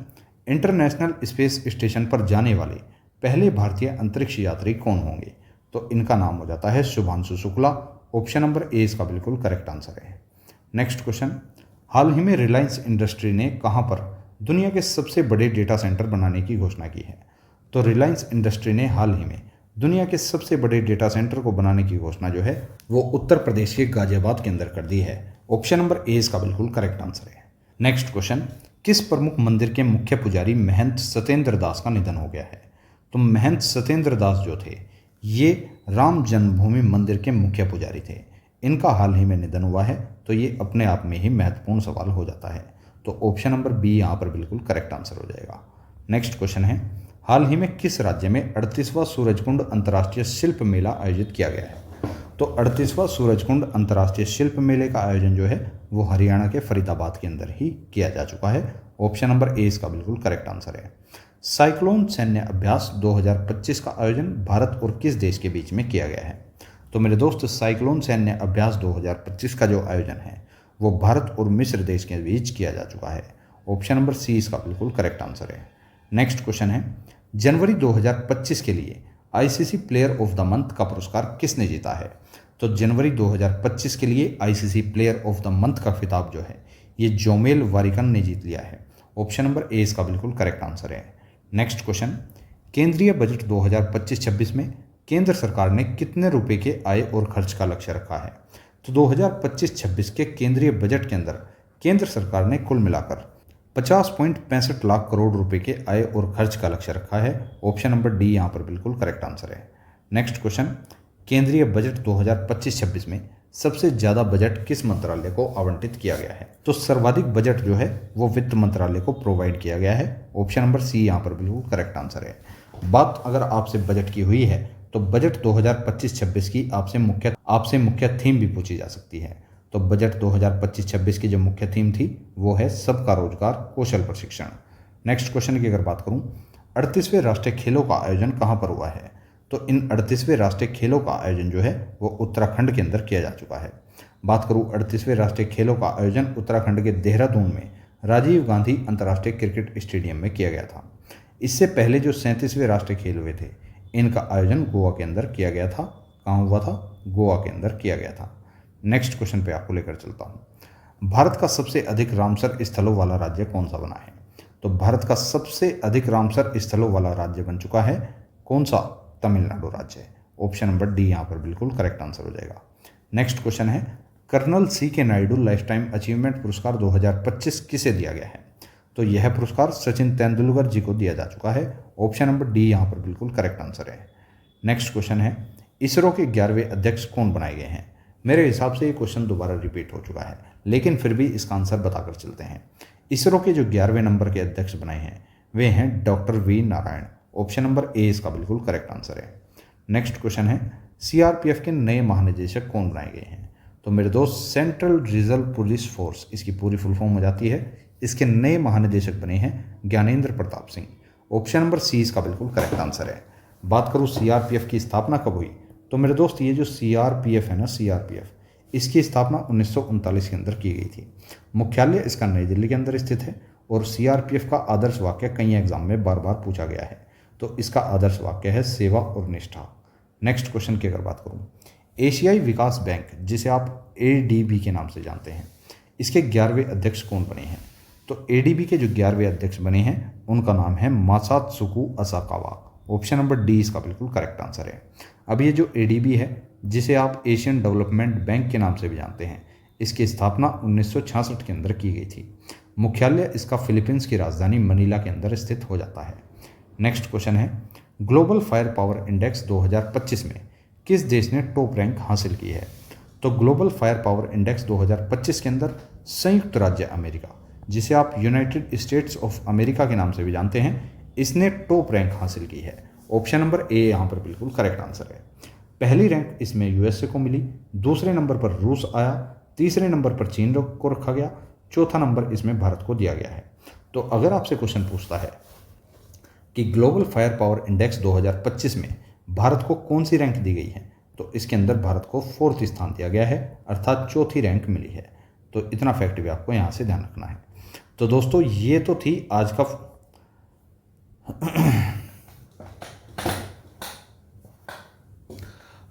international space station पर जाने वाले पहले भारतीय अंतरिक्ष यात्री कौन होंगे। तो इनका नाम हो जाता है Shubhanshu Shukla. Option number A इसका बिल्कुल करेक्ट आंसर है। नेक्स्ट क्वेश्चन, हाल ही में रिलायंस इंडस्ट्री ने कहां पर दुनिया के सबसे बड़े डेटा सेंटर बनाने की घोषणा की है। तो रिलायंस इंडस्ट्री ने हाल ही में दुनिया के सबसे बड़े डेटा सेंटर को बनाने की घोषणा जो है वो उत्तर प्रदेश के गाजियाबाद के अंदर कर दी है। ऑप्शन नंबर ए इसका बिल्कुल करेक्ट आंसर है। नेक्स्ट क्वेश्चन, किस प्रमुख मंदिर के मुख्य पुजारी महंत सत्येंद्र दास का निधन हो गया है। तो महंत सत्येंद्र दास जो थे ये राम जन्मभूमि मंदिर के मुख्य पुजारी थे। इनका हाल ही में निधन हुआ है, तो ये अपने आप में ही महत्वपूर्ण सवाल हो जाता है। तो ऑप्शन नंबर बी यहाँ पर बिल्कुल करेक्ट आंसर हो जाएगा। नेक्स्ट क्वेश्चन है, हाल ही में किस राज्य में 38वां सूरजकुंड अंतर्राष्ट्रीय शिल्प मेला आयोजित किया गया है। तो 38वां सूरजकुंड अंतर्राष्ट्रीय शिल्प मेले का आयोजन जो है वो हरियाणा के फरीदाबाद के अंदर ही किया जा चुका है। ऑप्शन नंबर ए इसका बिल्कुल करेक्ट आंसर है। साइक्लोन सैन्य अभ्यास 2025 का आयोजन भारत और किस देश के बीच में किया गया है। तो मेरे दोस्त, साइक्लोन सैन्य अभ्यास 2025 का जो आयोजन है वो भारत और मिस्र देश के बीच किया जा चुका है। ऑप्शन नंबर सी इसका बिल्कुल करेक्ट आंसर है। नेक्स्ट क्वेश्चन है, जनवरी 2025 के लिए ICC player of the month का पुरस्कार किसने जीता है। तो जनवरी 2025 के लिए ICC player of the month का खिताब जो है ये जोमेल वारिकन ने जीत लिया है। ऑप्शन नंबर ए इसका बिल्कुल करेक्ट आंसर है। नेक्स्ट क्वेश्चन, केंद्रीय बजट 2025-26 में केंद्र सरकार ने कितने रुपए के आय और खर्च का लक्ष्य रखा है। तो 2025-26 के केंद्रीय बजट के अंदर केंद्र सरकार ने कुल मिलाकर 50.65 लाख करोड़ रुपए के आय और खर्च का लक्ष्य रखा है। ऑप्शन नंबर डी यहाँ पर बिल्कुल करेक्ट आंसर है। नेक्स्ट क्वेश्चन, केंद्रीय बजट 2025-26 में सबसे ज़्यादा बजट किस मंत्रालय को आवंटित किया गया है। तो सर्वाधिक बजट जो है वो वित्त मंत्रालय को प्रोवाइड किया गया है। ऑप्शन नंबर सी यहाँ पर बिल्कुल करेक्ट आंसर है। बात अगर आपसे बजट की हुई है तो बजट 2025-26 की आपसे मुख्य थीम भी पूछी जा सकती है। तो बजट 2025-26 की जो मुख्य थीम थी वो है सबका रोजगार कौशल प्रशिक्षण। नेक्स्ट क्वेश्चन की अगर बात करूं, 38वें राष्ट्रीय खेलों का आयोजन कहां पर हुआ है। तो इन 38वें राष्ट्रीय खेलों का आयोजन जो है वो उत्तराखंड के अंदर किया जा चुका है। बात करूं 38वें राष्ट्रीय खेलों का आयोजन उत्तराखंड के देहरादून में राजीव गांधी अंतर्राष्ट्रीय क्रिकेट स्टेडियम में किया गया था। इससे पहले जो 37वें राष्ट्रीय खेल हुए थे इनका आयोजन गोवा के अंदर किया गया था। कहाँ हुआ था, गोवा के अंदर किया गया था। नेक्स्ट क्वेश्चन पे आपको लेकर चलता हूँ, भारत का सबसे अधिक रामसर स्थलों वाला राज्य कौन सा बना है। तो भारत का सबसे अधिक रामसर स्थलों वाला राज्य बन चुका है कौन सा, तमिलनाडु राज्य। ऑप्शन नंबर डी यहाँ पर बिल्कुल करेक्ट आंसर हो जाएगा। नेक्स्ट क्वेश्चन है, colonel CK Naidu lifetime achievement पुरस्कार 2025 किसे दिया गया है। तो यह पुरस्कार सचिन तेंदुलकर जी को दिया जा चुका है। ऑप्शन नंबर डी यहाँ पर बिल्कुल करेक्ट आंसर है। नेक्स्ट क्वेश्चन है, इसरो के 11वें अध्यक्ष कौन बनाए गए हैं। मेरे हिसाब से ये क्वेश्चन दोबारा रिपीट हो चुका है, लेकिन फिर भी इसका आंसर बताकर चलते हैं। इसरो के जो 11वें नंबर के अध्यक्ष बनाए हैं वे हैं doctor V Narayan. Option number A इसका बिल्कुल करेक्ट आंसर है। नेक्स्ट क्वेश्चन है, CRPF के नए महानिदेशक कौन बनाए गए हैं। तो मेरे दोस्त, सेंट्रल रिजर्व पुलिस फोर्स इसकी पूरी फुल फॉर्म हो जाती है। इसके नए महानिदेशक बने हैं Gyanendra Pratap Singh. Option number C इसका बिल्कुल करेक्ट आंसर है। बात करूँ CRPF की स्थापना कब हुई, तो मेरे दोस्त ये जो CRPF है ना, CRPF इसकी स्थापना 1939 के अंदर की गई थी। मुख्यालय इसका नई दिल्ली के अंदर स्थित है और सीआरपीएफ का आदर्श वाक्य कई एग्जाम में बार बार पूछा गया है। तो इसका आदर्श वाक्य है सेवा और निष्ठा। नेक्स्ट क्वेश्चन की अगर बात करूं, एशियाई विकास बैंक जिसे आप एडीबी के नाम से जानते हैं, इसके 11वें अध्यक्ष कौन बने हैं? तो एडीबी के जो 11वें अध्यक्ष बने हैं उनका नाम है मासात्सुको असाकावा। ऑप्शन नंबर डी इसका बिल्कुल करेक्ट आंसर है। अब ये जो एडीबी है जिसे आप एशियन डेवलपमेंट बैंक के नाम से भी जानते हैं, इसकी स्थापना 1966 के अंदर की गई थी। मुख्यालय इसका फिलीपींस की राजधानी मनीला के अंदर स्थित हो जाता है। नेक्स्ट क्वेश्चन है, ग्लोबल फायर पावर इंडेक्स 2025 में किस देश ने टॉप रैंक हासिल की है? तो ग्लोबल फायर पावर इंडेक्स 2025 के अंदर संयुक्त राज्य अमेरिका, जिसे आप यूनाइटेड स्टेट्स ऑफ अमेरिका के नाम से भी जानते हैं, इसने टॉप रैंक हासिल की है। ऑप्शन नंबर ए यहाँ पर बिल्कुल करेक्ट आंसर है। पहली रैंक इसमें यूएसए को मिली, दूसरे नंबर पर रूस आया, तीसरे नंबर पर चीन को रखा गया, चौथा नंबर इसमें भारत को दिया गया है। तो अगर आपसे क्वेश्चन पूछता है कि ग्लोबल फायर पावर इंडेक्स 2025 में भारत को कौन सी रैंक दी गई है, तो इसके अंदर भारत को 4th स्थान दिया गया है, अर्थात चौथी रैंक मिली है। तो इतना फैक्ट भी आपको यहाँ से ध्यान रखना है। तो दोस्तों ये तो थी आज का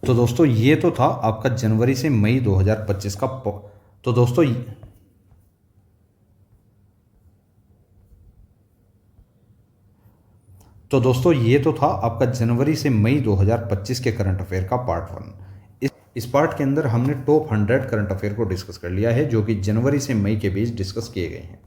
तो दोस्तों ये तो था आपका जनवरी से मई 2025 का तो दोस्तों ये तो था आपका जनवरी से मई 2025 के करंट अफेयर का पार्ट 1। इस पार्ट के अंदर हमने टॉप 100 करंट अफेयर को डिस्कस कर लिया है, जो कि जनवरी से मई के बीच डिस्कस किए गए हैं।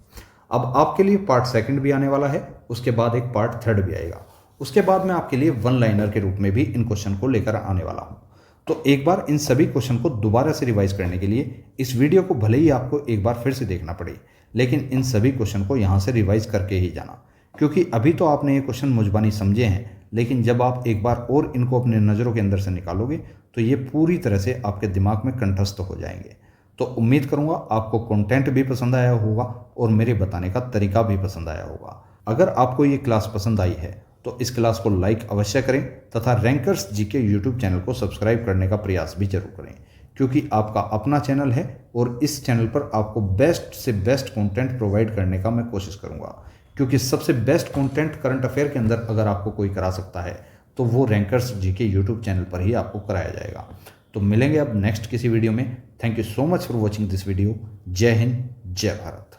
अब आपके लिए पार्ट 2 भी आने वाला है, उसके बाद एक पार्ट 3 भी आएगा। उसके बाद मैं आपके लिए 1 लाइनर के रूप में भी इन क्वेश्चन को लेकर आने वाला हूँ। तो एक बार इन सभी क्वेश्चन को दोबारा से रिवाइज करने के लिए इस वीडियो को भले ही आपको एक बार फिर से देखना पड़े, लेकिन इन सभी क्वेश्चन को यहाँ से रिवाइज करके ही जाना, क्योंकि अभी तो आपने ये क्वेश्चन मुझबानी समझे हैं, लेकिन जब आप एक बार और इनको अपने नज़रों के अंदर से निकालोगे तो ये पूरी तरह से आपके दिमाग में कंठस्थ हो जाएंगे। तो उम्मीद करूँगा आपको कंटेंट भी पसंद आया होगा और मेरे बताने का तरीका भी पसंद आया होगा। अगर आपको ये क्लास पसंद आई है तो इस क्लास को लाइक अवश्य करें तथा रैंकर्स जीके यूट्यूब चैनल को सब्सक्राइब करने का प्रयास भी जरूर करें, क्योंकि आपका अपना चैनल है और इस चैनल पर आपको बेस्ट से बेस्ट कंटेंट प्रोवाइड करने का मैं कोशिश करूंगा, क्योंकि सबसे बेस्ट कंटेंट करंट अफेयर के अंदर अगर आपको कोई करा सकता है तो वो रैंकर्स जीके यूट्यूब चैनल पर ही आपको कराया जाएगा। तो मिलेंगे अब नेक्स्ट किसी वीडियो में। Thank you so much for watching this video. जय हिंद, जय भारत।